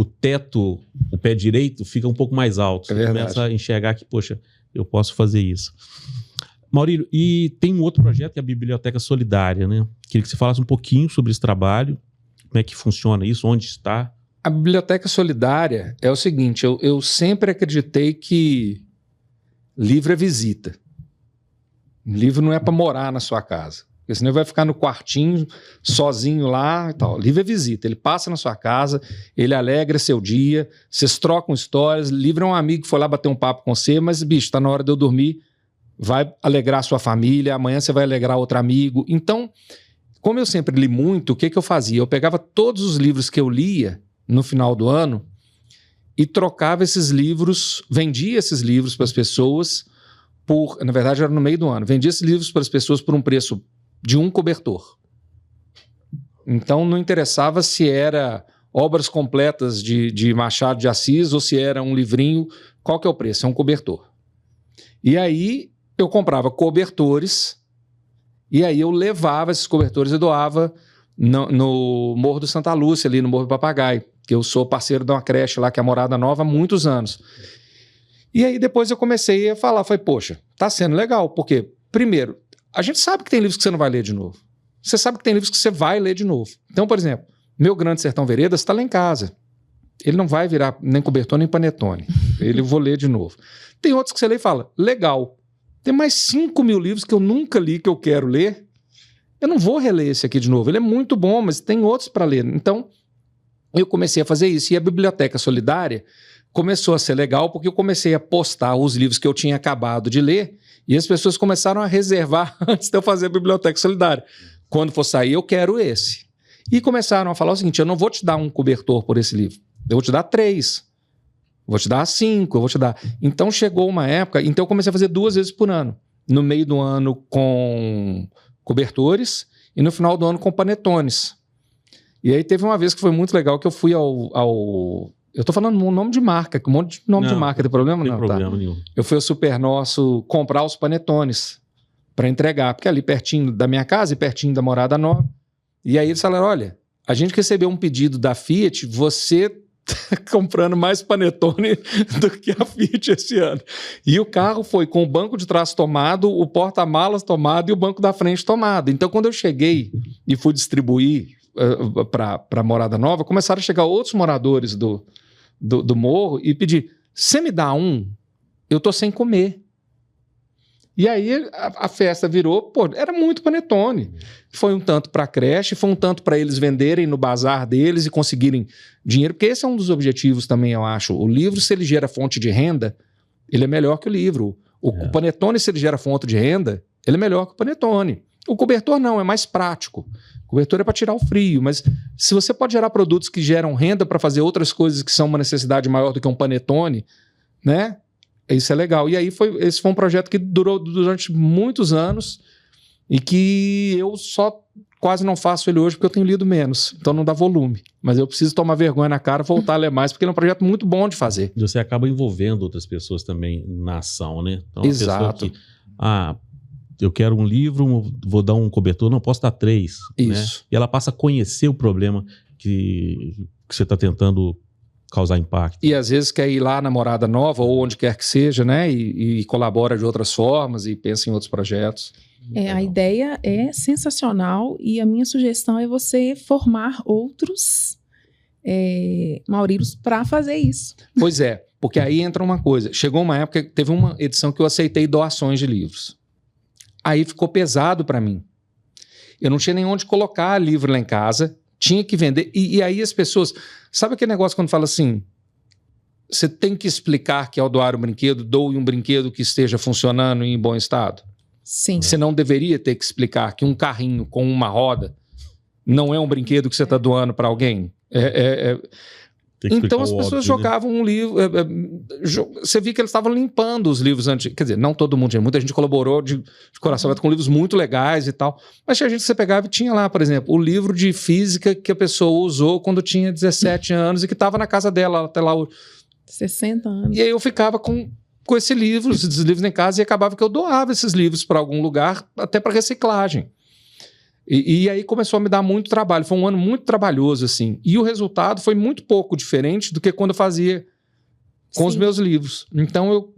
teto, o pé direito fica um pouco mais alto. Você começa a enxergar que, poxa, eu posso fazer isso. Maurílio, e tem um outro projeto que é a Biblioteca Solidária, né? Queria que você falasse um pouquinho sobre esse trabalho, como é que funciona isso, onde está. A Biblioteca Solidária é o seguinte, eu sempre acreditei que livro é visita. Livro não é para morar na sua casa, porque senão ele vai ficar no quartinho, sozinho lá e tal. Livro é visita, ele passa na sua casa, ele alegra seu dia, vocês trocam histórias, livro é um amigo que foi lá bater um papo com você, mas, bicho, tá na hora de eu dormir, vai alegrar a sua família, amanhã você vai alegrar outro amigo. Então, como eu sempre li muito, o que eu fazia? Eu pegava todos os livros que eu lia no final do ano e trocava esses livros, vendia esses livros para as pessoas na verdade era no meio do ano, vendia esses livros para as pessoas por um preço de um cobertor. Então não interessava se era obras completas de Machado de Assis ou se era um livrinho, qual que é o preço? É um cobertor. E aí eu comprava cobertores e aí eu levava esses cobertores e doava no Morro do Santa Lúcia, ali no Morro do Papagaio, que eu sou parceiro de uma creche lá, que é a Morada Nova, há muitos anos. E aí depois eu comecei a falar, falei, poxa, tá sendo legal, porque, primeiro, a gente sabe que tem livros que você não vai ler de novo. Você sabe que tem livros que você vai ler de novo. Então, por exemplo, Meu Grande Sertão Veredas está lá em casa. Ele não vai virar nem cobertor nem panetone. Ele vou ler de novo. Tem outros que você lê e fala, legal. Tem mais 5 mil livros que eu nunca li, que eu quero ler. Eu não vou reler esse aqui de novo. Ele é muito bom, mas tem outros para ler. Então, eu comecei a fazer isso. E a Biblioteca Solidária começou a ser legal porque eu comecei a postar os livros que eu tinha acabado de ler e as pessoas começaram a reservar antes de eu fazer a Biblioteca Solidária. Quando for sair, eu quero esse. E começaram a falar o seguinte, eu não vou te dar um cobertor por esse livro. Eu vou te dar 3. Vou te dar 5, eu vou te dar... Então chegou uma época... Então eu comecei a fazer 2 vezes por ano. No meio do ano com cobertores e no final do ano com panetones. E aí teve uma vez que foi muito legal que eu fui ao eu tô falando um nome de marca, que um monte de nome de marca, tem problema? Não tem problema tá. nenhum. Eu fui ao Super Nosso comprar os panetones. para entregar, porque é ali pertinho da minha casa e pertinho da Morada Nova. E aí eles falaram, olha, a gente recebeu um pedido da Fiat, você tá comprando mais panetone do que a Fiat esse ano. E o carro foi com o banco de trás tomado, o porta-malas tomado e o banco da frente tomado. Então, quando eu cheguei e fui distribuir para a Morada Nova, começaram a chegar outros moradores do morro e pedir, você me dá um? Eu tô sem comer. E aí a festa virou, pô, era muito panetone. Foi um tanto para a creche, foi um tanto para eles venderem no bazar deles e conseguirem dinheiro, porque esse é um dos objetivos também, eu acho. O livro, se ele gera fonte de renda, ele é melhor que o livro. O panetone, se ele gera fonte de renda, ele é melhor que o panetone. O cobertor não, é mais prático. O cobertor é para tirar o frio, mas se você pode gerar produtos que geram renda para fazer outras coisas que são uma necessidade maior do que um panetone, né? Isso é legal. E aí esse foi um projeto que durou durante muitos anos e que eu só quase não faço ele hoje porque eu tenho lido menos, então não dá volume. Mas eu preciso tomar vergonha na cara e voltar a ler mais, porque ele é um projeto muito bom de fazer. Você acaba envolvendo outras pessoas também na ação, né? Então, exato. Que, eu quero um livro, vou dar um cobertor, não, posso dar 3. Isso. Né? E ela passa a conhecer o problema que você está tentando causar impacto. E às vezes quer ir lá na Morada Nova ou onde quer que seja, né? E colabora de outras formas e pensa em outros projetos. A ideia é sensacional e a minha sugestão é você formar outros Maurilos para fazer isso. Pois é, porque aí entra uma coisa. Chegou uma época que teve uma edição que eu aceitei doações de livros. Aí ficou pesado para mim. Eu não tinha nem onde colocar livro lá em casa, tinha que vender. E aí as pessoas... Sabe aquele negócio quando fala assim, você tem que explicar que ao doar um brinquedo, doe um brinquedo que esteja funcionando e em bom estado? Sim. Você não deveria ter que explicar que um carrinho com uma roda não é um brinquedo que você está doando para alguém? Então as pessoas jogavam um livro... Você viu que eles estavam limpando os livros antigos. Quer dizer, não todo mundo, muita gente colaborou de coração aberto com livros muito legais e tal. Mas tinha gente que você pegava e tinha lá, por exemplo, o livro de física que a pessoa usou quando tinha 17 anos e que estava na casa dela até lá. 60 anos. E aí eu ficava com esses livros em casa e acabava que eu doava esses livros para algum lugar, até para reciclagem. E aí começou a me dar muito trabalho. Foi um ano muito trabalhoso, assim. E o resultado foi muito pouco diferente do que quando eu fazia com os meus livros. Então,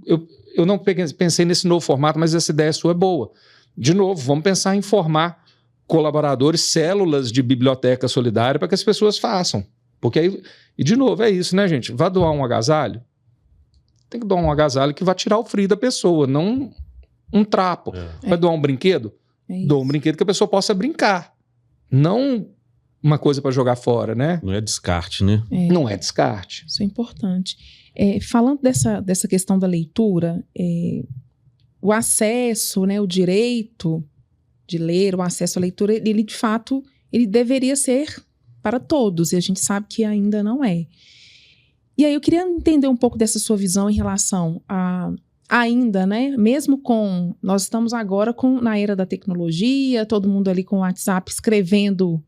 eu não pensei nesse novo formato, mas essa ideia sua é boa. De novo, vamos pensar em formar colaboradores, células de biblioteca solidária para que as pessoas façam. Porque aí... E, de novo, é isso, né, gente? Vai doar um agasalho? Tem que doar um agasalho que vai tirar o frio da pessoa, não um trapo. Vai doar um brinquedo? Dou um brinquedo que a pessoa possa brincar. Não uma coisa para jogar fora, né? Não é descarte, né? Não é descarte. Isso é importante. Falando dessa questão da leitura, o acesso, né, o direito de ler, o acesso à leitura, ele de fato, ele deveria ser para todos, e a gente sabe que ainda não é. E aí eu queria entender um pouco dessa sua visão em relação a... Ainda, né? Mesmo com... Nós estamos agora na era da tecnologia, todo mundo ali com o WhatsApp escrevendo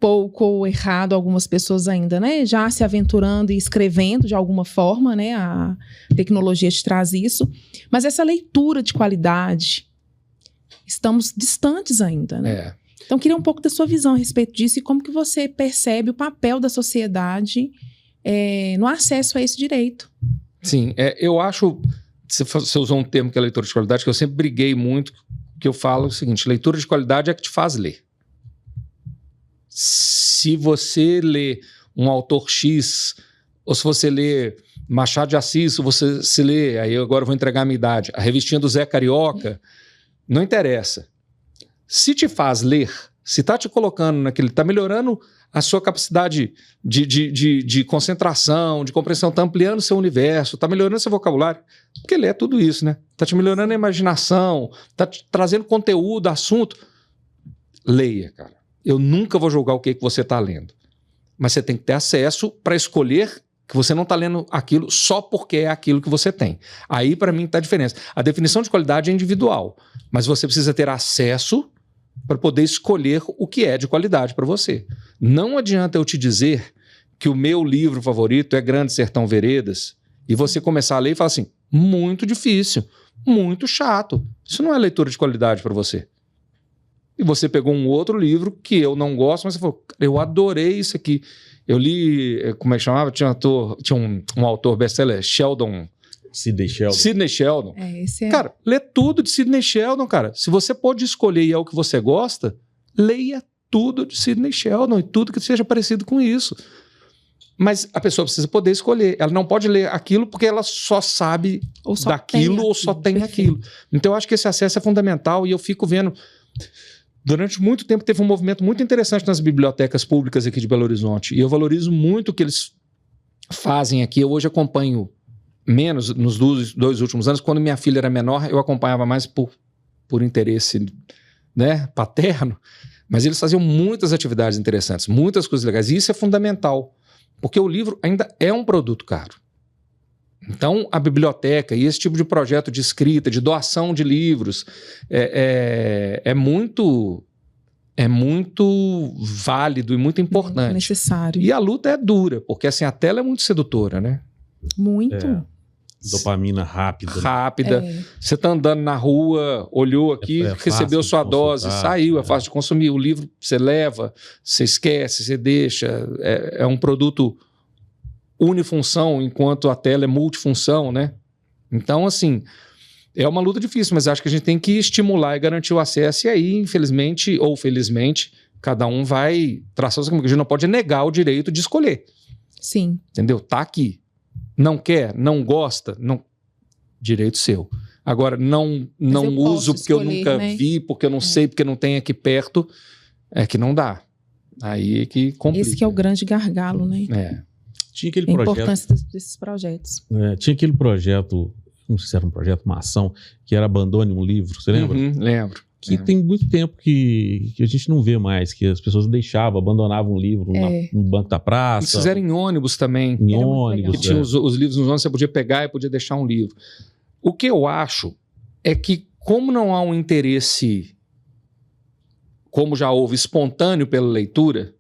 pouco ou errado, algumas pessoas ainda, né? Já se aventurando e escrevendo de alguma forma, né? A tecnologia te traz isso. Mas essa leitura de qualidade, estamos distantes ainda, né? Então, queria um pouco da sua visão a respeito disso e como que você percebe o papel da sociedade no acesso a esse direito. Sim, eu acho... Você usou um termo que é leitura de qualidade, que eu sempre briguei muito, que eu falo o seguinte, leitura de qualidade é que te faz ler. Se você lê um autor X, ou se você lê Machado de Assis, ou você se lê, aí eu agora vou entregar a minha idade, a revistinha do Zé Carioca, não interessa. Se te faz ler, se está te colocando naquele... Está melhorando a sua capacidade de concentração, de compreensão, está ampliando o seu universo, está melhorando seu vocabulário, porque ler é tudo isso, né? Está te melhorando a imaginação, está te trazendo conteúdo, assunto. Leia, cara. Eu nunca vou julgar o que você está lendo. Mas você tem que ter acesso para escolher que você não está lendo aquilo só porque é aquilo que você tem. Aí, para mim, está a diferença. A definição de qualidade é individual, mas você precisa ter acesso para poder escolher o que é de qualidade para você. Não adianta eu te dizer que o meu livro favorito é Grande Sertão Veredas e você começar a ler e falar assim, muito difícil, muito chato. Isso não é leitura de qualidade para você. E você pegou um outro livro que eu não gosto, mas você falou, eu adorei isso aqui. Eu li, como é que chamava? Tinha um autor best-seller, Sidney Sheldon. Sidney Sheldon. Esse é... Cara, lê tudo de Sidney Sheldon, cara. Se você pode escolher e é o que você gosta, leia tudo de Sidney Sheldon e tudo que seja parecido com isso. Mas a pessoa precisa poder escolher. Ela não pode ler aquilo porque ela só sabe daquilo ou só tem aquilo. Então eu acho que esse acesso é fundamental e eu fico vendo... Durante muito tempo teve um movimento muito interessante nas bibliotecas públicas aqui de Belo Horizonte. E eu valorizo muito o que eles fazem aqui. Eu hoje acompanho menos nos 2 últimos anos. Quando minha filha era menor, eu acompanhava mais por interesse, né, paterno. Mas eles faziam muitas atividades interessantes, muitas coisas legais. E isso é fundamental, porque o livro ainda é um produto caro. Então, a biblioteca e esse tipo de projeto de escrita, de doação de livros, é muito válido e muito importante. Necessário. E a luta é dura, porque assim, a tela é muito sedutora, né? Muito. Dopamina rápida. Rápida. Você está andando na rua, olhou aqui, recebeu sua dose, saiu, é fácil de consumir. O livro você leva, você esquece, você deixa. É um produto unifunção, enquanto a tela é multifunção, né? Então, assim, é uma luta difícil, mas acho que a gente tem que estimular e garantir o acesso, e aí, infelizmente ou felizmente, cada um vai traçar o seu caminho. A gente não pode negar o direito de escolher. Sim. Entendeu? Tá aqui. Não quer, não gosta, não... direito seu. Agora, não uso porque eu nunca vi, porque eu não sei, porque não tem aqui perto, é que não dá. Aí é que complica. Esse que é o grande gargalo, né? Tinha aquele projeto. A importância desses projetos. Tinha aquele projeto, não sei se era um projeto, uma ação, que era Abandone um Livro, você lembra? Lembro. Que tem muito tempo que a gente não vê mais, que as pessoas abandonavam um livro no banco da praça. Eles fizeram em ônibus também. Em ônibus. Que tinha os livros nos ônibus, você podia pegar e podia deixar um livro. O que eu acho é que, como não há um interesse, como já houve, espontâneo pela leitura,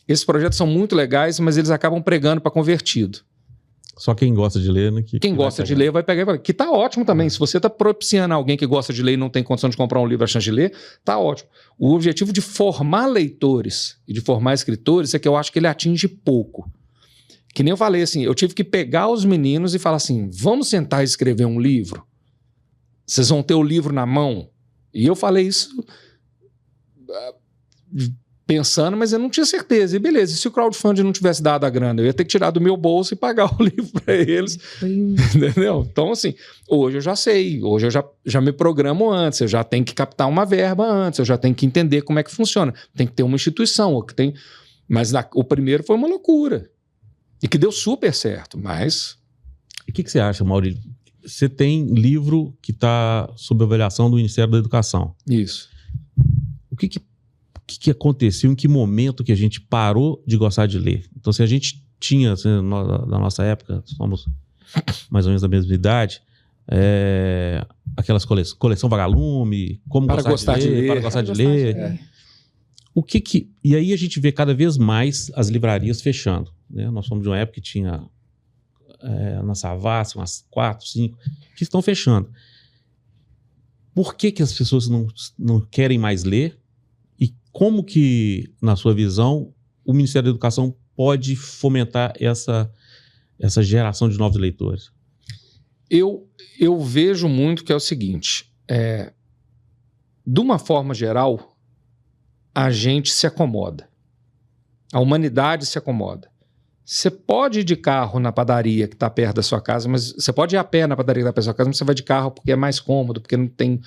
esses projetos são muito legais, mas eles acabam pregando para convertido. Só quem gosta de ler, né? Quem gosta de ler vai pegar e vai... Que tá ótimo também. Se você tá propiciando alguém que gosta de ler e não tem condição de comprar um livro achando de ler, tá ótimo. O objetivo de formar leitores e de formar escritores é que eu acho que ele atinge pouco. Que nem eu falei assim, eu tive que pegar os meninos e falar assim, vamos sentar e escrever um livro? Vocês vão ter o livro na mão? E eu falei isso... pensando, mas eu não tinha certeza. E beleza, e se o crowdfunding não tivesse dado a grana? Eu ia ter que tirar do meu bolso e pagar o livro para eles. Entendeu? Então, assim, hoje eu já sei, hoje eu já me programo antes, eu já tenho que captar uma verba antes, eu já tenho que entender como é que funciona. Tem que ter uma instituição, mas o primeiro foi uma loucura. E que deu super certo, mas... E o que você acha, Maurício? Você tem livro que está sob avaliação do Ministério da Educação. Isso. O que aconteceu, em que momento que a gente parou de gostar de ler? Então, se a gente tinha, assim, na nossa época, somos mais ou menos da mesma idade, aquelas coleção Vagalume, como para gostar de ler, para gostar de ler. E aí a gente vê cada vez mais as livrarias fechando, né? Nós somos de uma época que tinha na Savassi umas 4, 5, que estão fechando. Por que as pessoas não querem mais ler? Como que, na sua visão, o Ministério da Educação pode fomentar essa geração de novos leitores? Eu vejo muito que é o seguinte, de uma forma geral, a gente se acomoda. A humanidade se acomoda. Você pode ir de carro na padaria que está perto da sua casa, mas você pode ir a pé na padaria que está perto da sua casa, mas você vai de carro porque é mais cômodo, porque não tem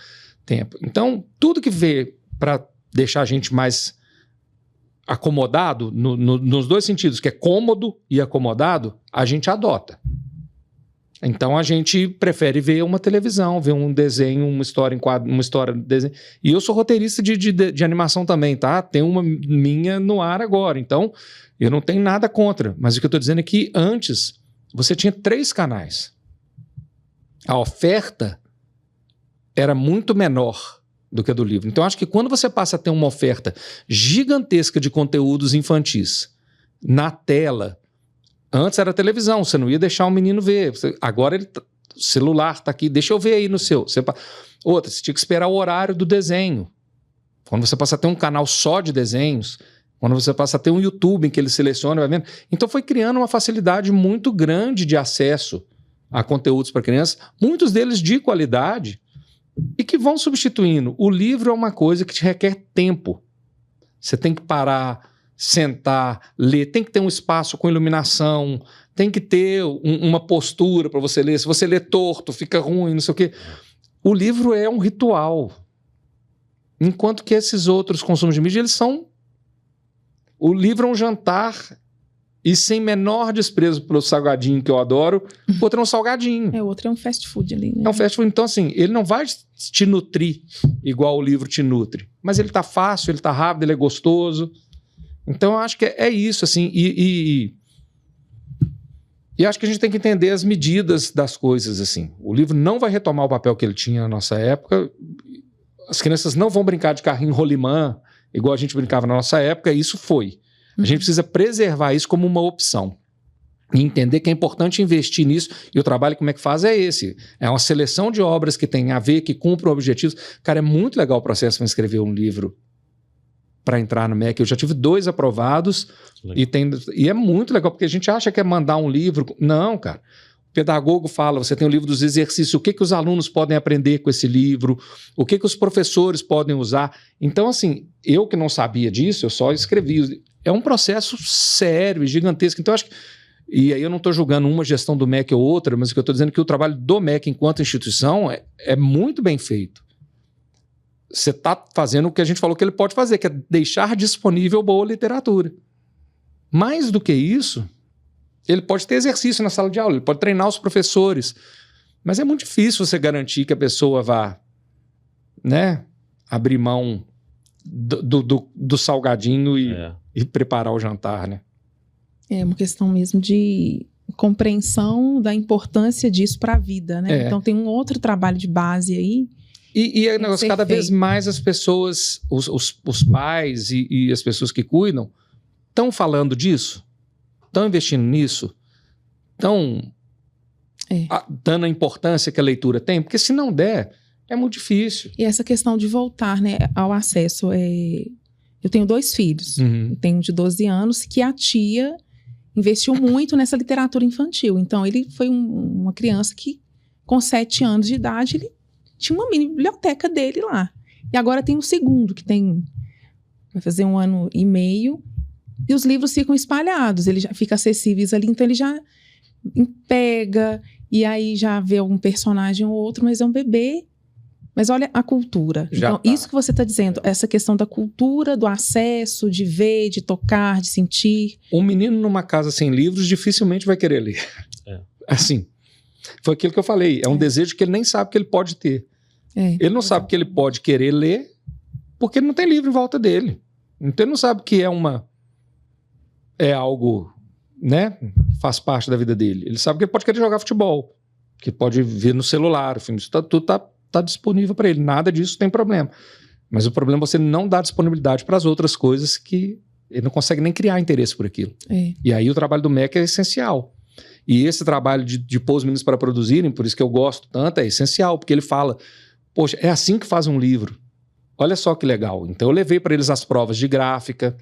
tempo. Então, tudo que vê para deixar a gente mais acomodado, nos dois sentidos, que é cômodo e acomodado, a gente adota. Então a gente prefere ver uma televisão, ver um desenho, uma história em quadro, uma história de desenho. E eu sou roteirista de animação também, tá? Tem uma minha no ar agora, então eu não tenho nada contra. Mas o que eu estou dizendo é que antes você tinha 3 canais. A oferta era muito menor do que a do livro. Então, acho que quando você passa a ter uma oferta gigantesca de conteúdos infantis na tela, antes era televisão, você não ia deixar o menino ver. Agora O celular está aqui, deixa eu ver aí no seu. Outra, você tinha que esperar o horário do desenho. Quando você passa a ter um canal só de desenhos, quando você passa a ter um YouTube em que ele seleciona, vai vendo. Então foi criando uma facilidade muito grande de acesso a conteúdos para crianças, muitos deles de qualidade, e que vão substituindo. O livro é uma coisa que te requer tempo. Você tem que parar, sentar, ler, tem que ter um espaço com iluminação, tem que ter uma postura para você ler. Se você lê torto, fica ruim, não sei o quê. O livro é um ritual. Enquanto que esses outros consumos de mídia, eles são... O livro é um jantar e sem menor desprezo pelo salgadinho que eu adoro, o outro é um salgadinho. O outro é um fast food ali, né? É um fast food. Então, assim, ele não vai te nutrir igual o livro te nutre. Mas ele tá fácil, ele tá rápido, ele é gostoso. Então, eu acho que é isso, assim. E acho que a gente tem que entender as medidas das coisas, assim. O livro não vai retomar o papel que ele tinha na nossa época. As crianças não vão brincar de carrinho rolimã, igual a gente brincava na nossa época. Isso foi. A gente precisa preservar isso como uma opção. E entender que é importante investir nisso. E o trabalho como é que faz é esse. É uma seleção de obras que tem a ver, que cumprem objetivos. Cara, é muito legal o processo para escrever um livro para entrar no MEC. Eu já tive 2 aprovados e é muito legal, porque a gente acha que é mandar um livro. Não, cara. O pedagogo fala, você tem o livro dos exercícios, o que os alunos podem aprender com esse livro, o que os professores podem usar. Então, assim, eu que não sabia disso, eu só escrevi. É um processo sério e gigantesco. Então, eu acho que... E aí eu não estou julgando uma gestão do MEC ou outra, mas o que eu estou dizendo é que o trabalho do MEC enquanto instituição é muito bem feito. Você está fazendo o que a gente falou que ele pode fazer, que é deixar disponível boa literatura. Mais do que isso, ele pode ter exercício na sala de aula, ele pode treinar os professores, mas é muito difícil você garantir que a pessoa vá, né, abrir mão do salgadinho e preparar o jantar, né? É uma questão mesmo de compreensão da importância disso para a vida, né? Então tem um outro trabalho de base aí. E é negócio, cada vez mais as pessoas, os pais e as pessoas que cuidam, estão falando disso, estão investindo nisso, estão dando a importância que a leitura tem, porque se não der, é muito difícil. E essa questão de voltar, né, ao acesso. Eu tenho 2 filhos. Eu tenho um de 12 anos que a tia investiu muito nessa literatura infantil. Então, ele foi uma criança que, com 7 anos de idade, ele tinha uma mini biblioteca dele lá. E agora tem o segundo, que vai fazer 1 ano e meio, e os livros ficam espalhados, eles já ficam acessíveis ali, então ele já pega, e aí já vê algum personagem ou outro, mas é um bebê. Mas olha a cultura. Então, isso que você está dizendo, essa questão da cultura, do acesso, de ver, de tocar, de sentir. Um menino numa casa sem livros dificilmente vai querer ler. Assim, foi aquilo que eu falei. É um desejo que ele nem sabe que ele pode ter. Ele não sabe que ele pode querer ler porque ele não tem livro em volta dele. Então ele não sabe que é algo, né, faz parte da vida dele. Ele sabe que ele pode querer jogar futebol, que pode ver no celular, enfim, isso tudo tá disponível para ele, nada disso tem problema. Mas o problema é você não dar disponibilidade para as outras coisas que ele não consegue nem criar interesse por aquilo. E aí o trabalho do MEC é essencial. E esse trabalho de pôr os meninos para produzirem, por isso que eu gosto tanto, é essencial, porque ele fala, poxa, é assim que faz um livro. Olha só que legal. Então eu levei para eles as provas de gráfica,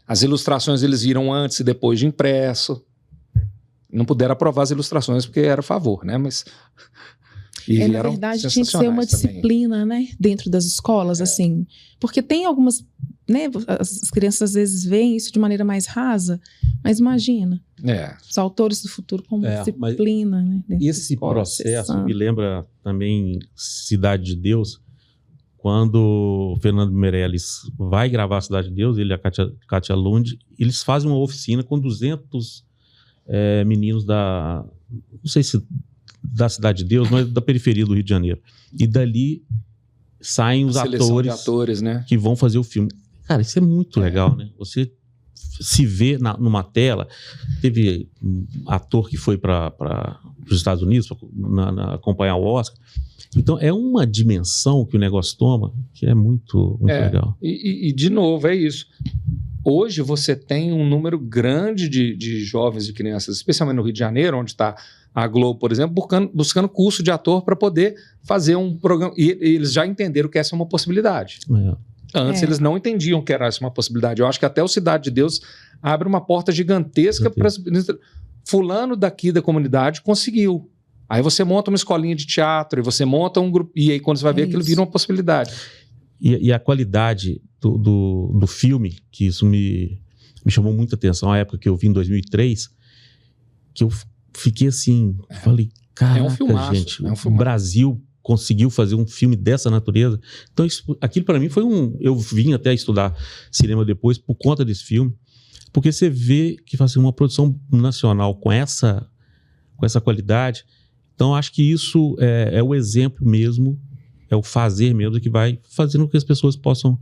as ilustrações eles viram antes e depois de impresso. Não puderam aprovar as ilustrações porque era a favor, né? Mas... na verdade, tinha que ser uma disciplina, né, dentro das escolas, assim. Porque tem algumas, né, as crianças às vezes veem isso de maneira mais rasa, mas imagina, os autores do futuro como disciplina, né? Esse processo me lembra também Cidade de Deus, quando o Fernando Meirelles vai gravar Cidade de Deus, ele e a Kátia Lund, eles fazem uma oficina com 200 meninos não sei se da Cidade de Deus, mas da periferia do Rio de Janeiro. E dali saem os atores, né, que vão fazer o filme. Cara, isso é muito legal, né? Você se vê numa tela. Teve um ator que foi para os Estados Unidos para acompanhar o Oscar. Então, é uma dimensão que o negócio toma que é muito legal. E, de novo, é isso. Hoje você tem um número grande de jovens e crianças, especialmente no Rio de Janeiro, onde está a Globo, por exemplo, buscando curso de ator para poder fazer um programa. E eles já entenderam que essa é uma possibilidade. Antes eles não entendiam que era essa uma possibilidade. Eu acho que até o Cidade de Deus abre uma porta gigantesca para fulano daqui da comunidade conseguiu. Aí você monta uma escolinha de teatro, e você monta um grupo, e aí quando você vai ver aquilo vira uma possibilidade. E a qualidade do filme, que isso me chamou muita atenção, a época que eu vi em 2003, que eu fiquei assim, falei, caraca, um filmaço, gente, é um o filmaço. Brasil conseguiu fazer um filme dessa natureza. Então aquilo para mim foi eu vim até estudar cinema depois por conta desse filme, porque você vê que assim, uma produção nacional com essa qualidade. Então acho que isso é o exemplo mesmo, é o fazer mesmo que vai fazendo com que as pessoas possam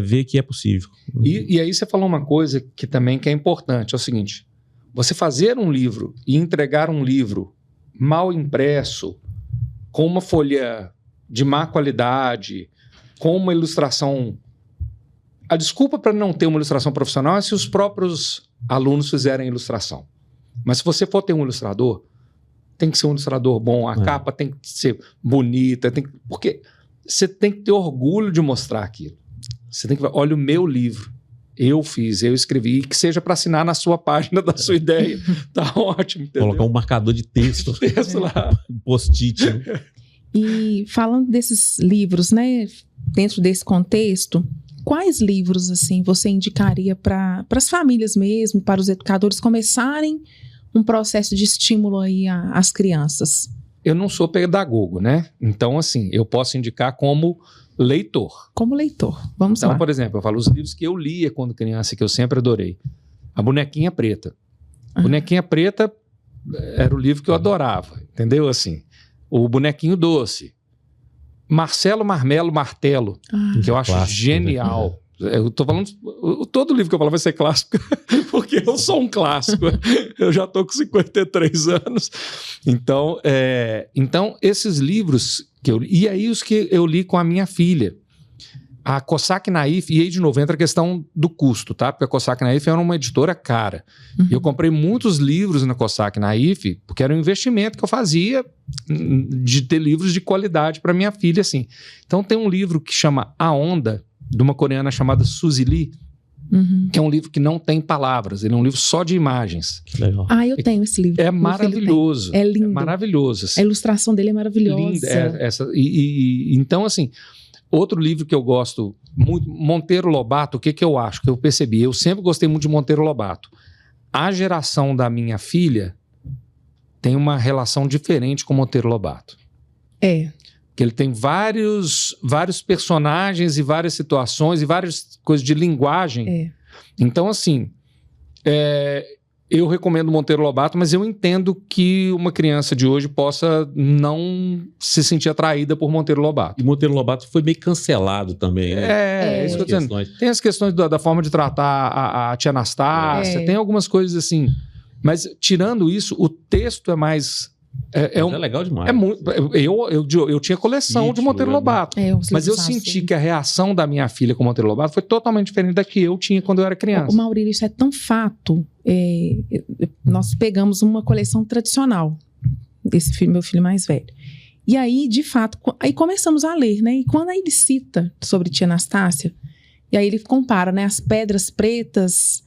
ver que é possível. E aí você falou uma coisa que também que é importante, é o seguinte, você fazer um livro e entregar um livro mal impresso, com uma folha de má qualidade, com uma ilustração... A desculpa para não ter uma ilustração profissional é se os próprios alunos fizerem ilustração. Mas se você for ter um ilustrador, tem que ser um ilustrador bom, a capa tem que ser bonita, porque você tem que ter orgulho de mostrar aquilo. Você tem que olha o meu livro, eu fiz, eu escrevi, e que seja para assinar na sua página da sua ideia. Tá ótimo, entendeu? Colocar um marcador de texto, lá. Post-it. E falando desses livros, né, dentro desse contexto, quais livros assim você indicaria para as famílias mesmo, para os educadores começarem um processo de estímulo aí às crianças? Eu não sou pedagogo, né? Então, assim, eu posso indicar como leitor. Como leitor, vamos lá. Então, por exemplo, eu falo os livros que eu lia quando criança, que eu sempre adorei. A Bonequinha Preta. Bonequinha Preta era o livro que eu adorava, entendeu? Assim, o Bonequinho Doce. Marcelo Marmelo Martelo, que eu acho clássico, genial. Eu tô falando, todo livro que eu falo vai ser clássico, porque eu sou um clássico. Eu já tô com 53 anos. Então, esses livros que eu li, e aí os que eu li com a minha filha, a Cossack Naif, e aí de novo entra a questão do custo, tá? Porque a Cossack Naif era uma editora cara. E eu comprei muitos livros na Cossack Naif, porque era um investimento que eu fazia de ter livros de qualidade para minha filha, assim. Então tem um livro que chama A Onda, de uma coreana chamada Suzy Lee, que é um livro que não tem palavras, ele é um livro só de imagens. Legal. Eu tenho esse livro. É maravilhoso. É lindo. É maravilhoso. Assim. A ilustração dele é maravilhosa. Linda. Então, assim, outro livro que eu gosto muito, Monteiro Lobato, o que eu acho? Que eu percebi, eu sempre gostei muito de Monteiro Lobato. A geração da minha filha tem uma relação diferente com Monteiro Lobato. Que ele tem vários personagens e várias situações e várias coisas de linguagem. Então, assim, eu recomendo Monteiro Lobato, mas eu entendo que uma criança de hoje possa não se sentir atraída por Monteiro Lobato. E Monteiro Lobato foi meio cancelado também, né? É isso que eu tô dizendo. Tem as questões da forma de tratar a tia Anastácia, tem algumas coisas assim. Mas, tirando isso, o texto é mais... É legal demais. É muito, eu tinha coleção de Monteiro Lobato, mas eu senti que a reação da minha filha com Monteiro Lobato foi totalmente diferente da que eu tinha quando eu era criança. O Maurílio, isso é tão fato. Nós pegamos uma coleção tradicional desse filho, meu filho mais velho. E aí, de fato, aí começamos a ler, né? E quando aí ele cita sobre tia Anastácia, e aí ele compara, né, as pedras pretas,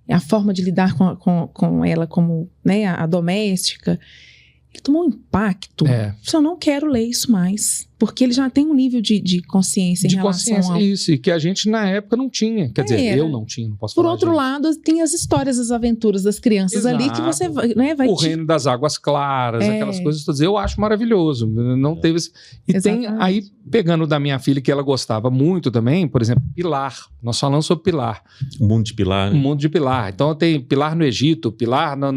a forma de lidar com ela como, né, a doméstica. Ele tomou um impacto. Eu não quero ler isso mais. Porque ele já tem um nível de consciência em relação ao... Isso, e que a gente na época não tinha. Quer dizer, eu não tinha, não posso falar. Por outro lado, tem as histórias, as aventuras das crianças ali que você vai... O Reino das Águas Claras, aquelas coisas todas. Eu acho maravilhoso. Não teve... E tem aí, pegando da minha filha, que ela gostava muito também, por exemplo, Pilar. Nós falamos sobre Pilar. O mundo de Pilar. Né? O mundo de Pilar. Então tem Pilar no Egito, Pilar no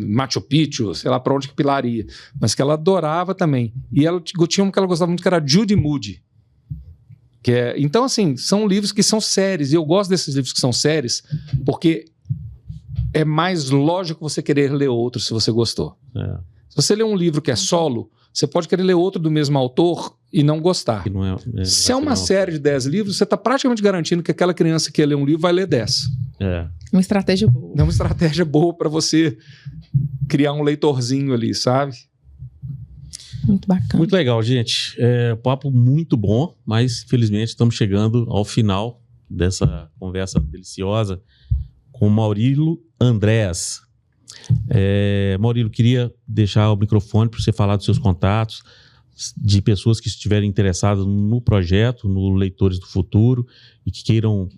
Machu Picchu, sei lá pra onde que Pilar ia. Mas que ela adorava também. E ela tinha uma que ela gostava muito, que era Judy Moody. Então, assim, são livros que são séries. E eu gosto desses livros que são séries, porque é mais lógico você querer ler outro se você gostou. Se você lê um livro que é solo, você pode querer ler outro do mesmo autor e não gostar. Não se é uma série de 10 livros, você está praticamente garantindo que aquela criança que ia ler um livro vai ler 10. Uma estratégia boa. É uma estratégia boa para você criar um leitorzinho ali, sabe? Muito bacana. Muito legal, gente. Papo muito bom, mas infelizmente estamos chegando ao final dessa conversa deliciosa com Maurilo Andréas. Maurilo, queria deixar o microfone para você falar dos seus contatos, de pessoas que estiverem interessadas no projeto, no Leitores do Futuro e que queiram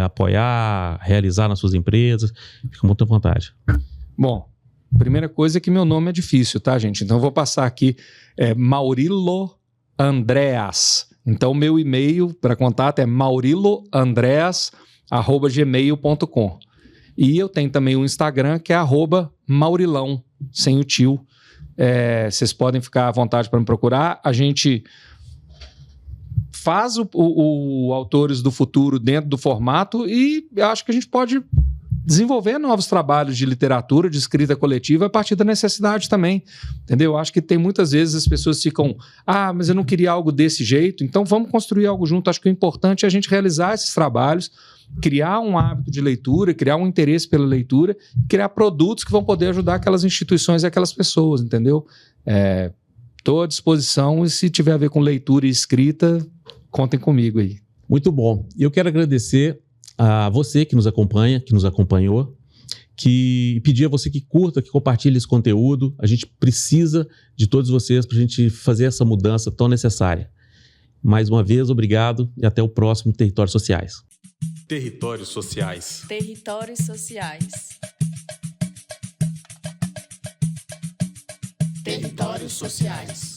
apoiar, realizar nas suas empresas. Fica muito à vontade. Bom, primeira coisa é que meu nome é difícil, tá, gente? Então eu vou passar aqui, Maurilo Andréas. Então meu e-mail para contato é mauriloandreas@gmail.com. E eu tenho também o Instagram, que é @maurilão, sem o tio. Vocês podem ficar à vontade para me procurar. A gente faz o Autores do Futuro dentro do formato e eu acho que a gente pode desenvolver novos trabalhos de literatura, de escrita coletiva a partir da necessidade também, entendeu? Eu acho que tem muitas vezes as pessoas ficam, mas eu não queria algo desse jeito, então vamos construir algo junto. Acho que o importante é a gente realizar esses trabalhos, criar um hábito de leitura, criar um interesse pela leitura, criar produtos que vão poder ajudar aquelas instituições e aquelas pessoas, entendeu? Estou à disposição e se tiver a ver com leitura e escrita, contem comigo aí. Muito bom. E eu quero agradecer a você que nos acompanha, que nos acompanhou, que pedir a você que curta, que compartilhe esse conteúdo. A gente precisa de todos vocês para a gente fazer essa mudança tão necessária. Mais uma vez, obrigado e até o próximo Territórios Sociais. Territórios Sociais. Territórios Sociais. Territórios Sociais.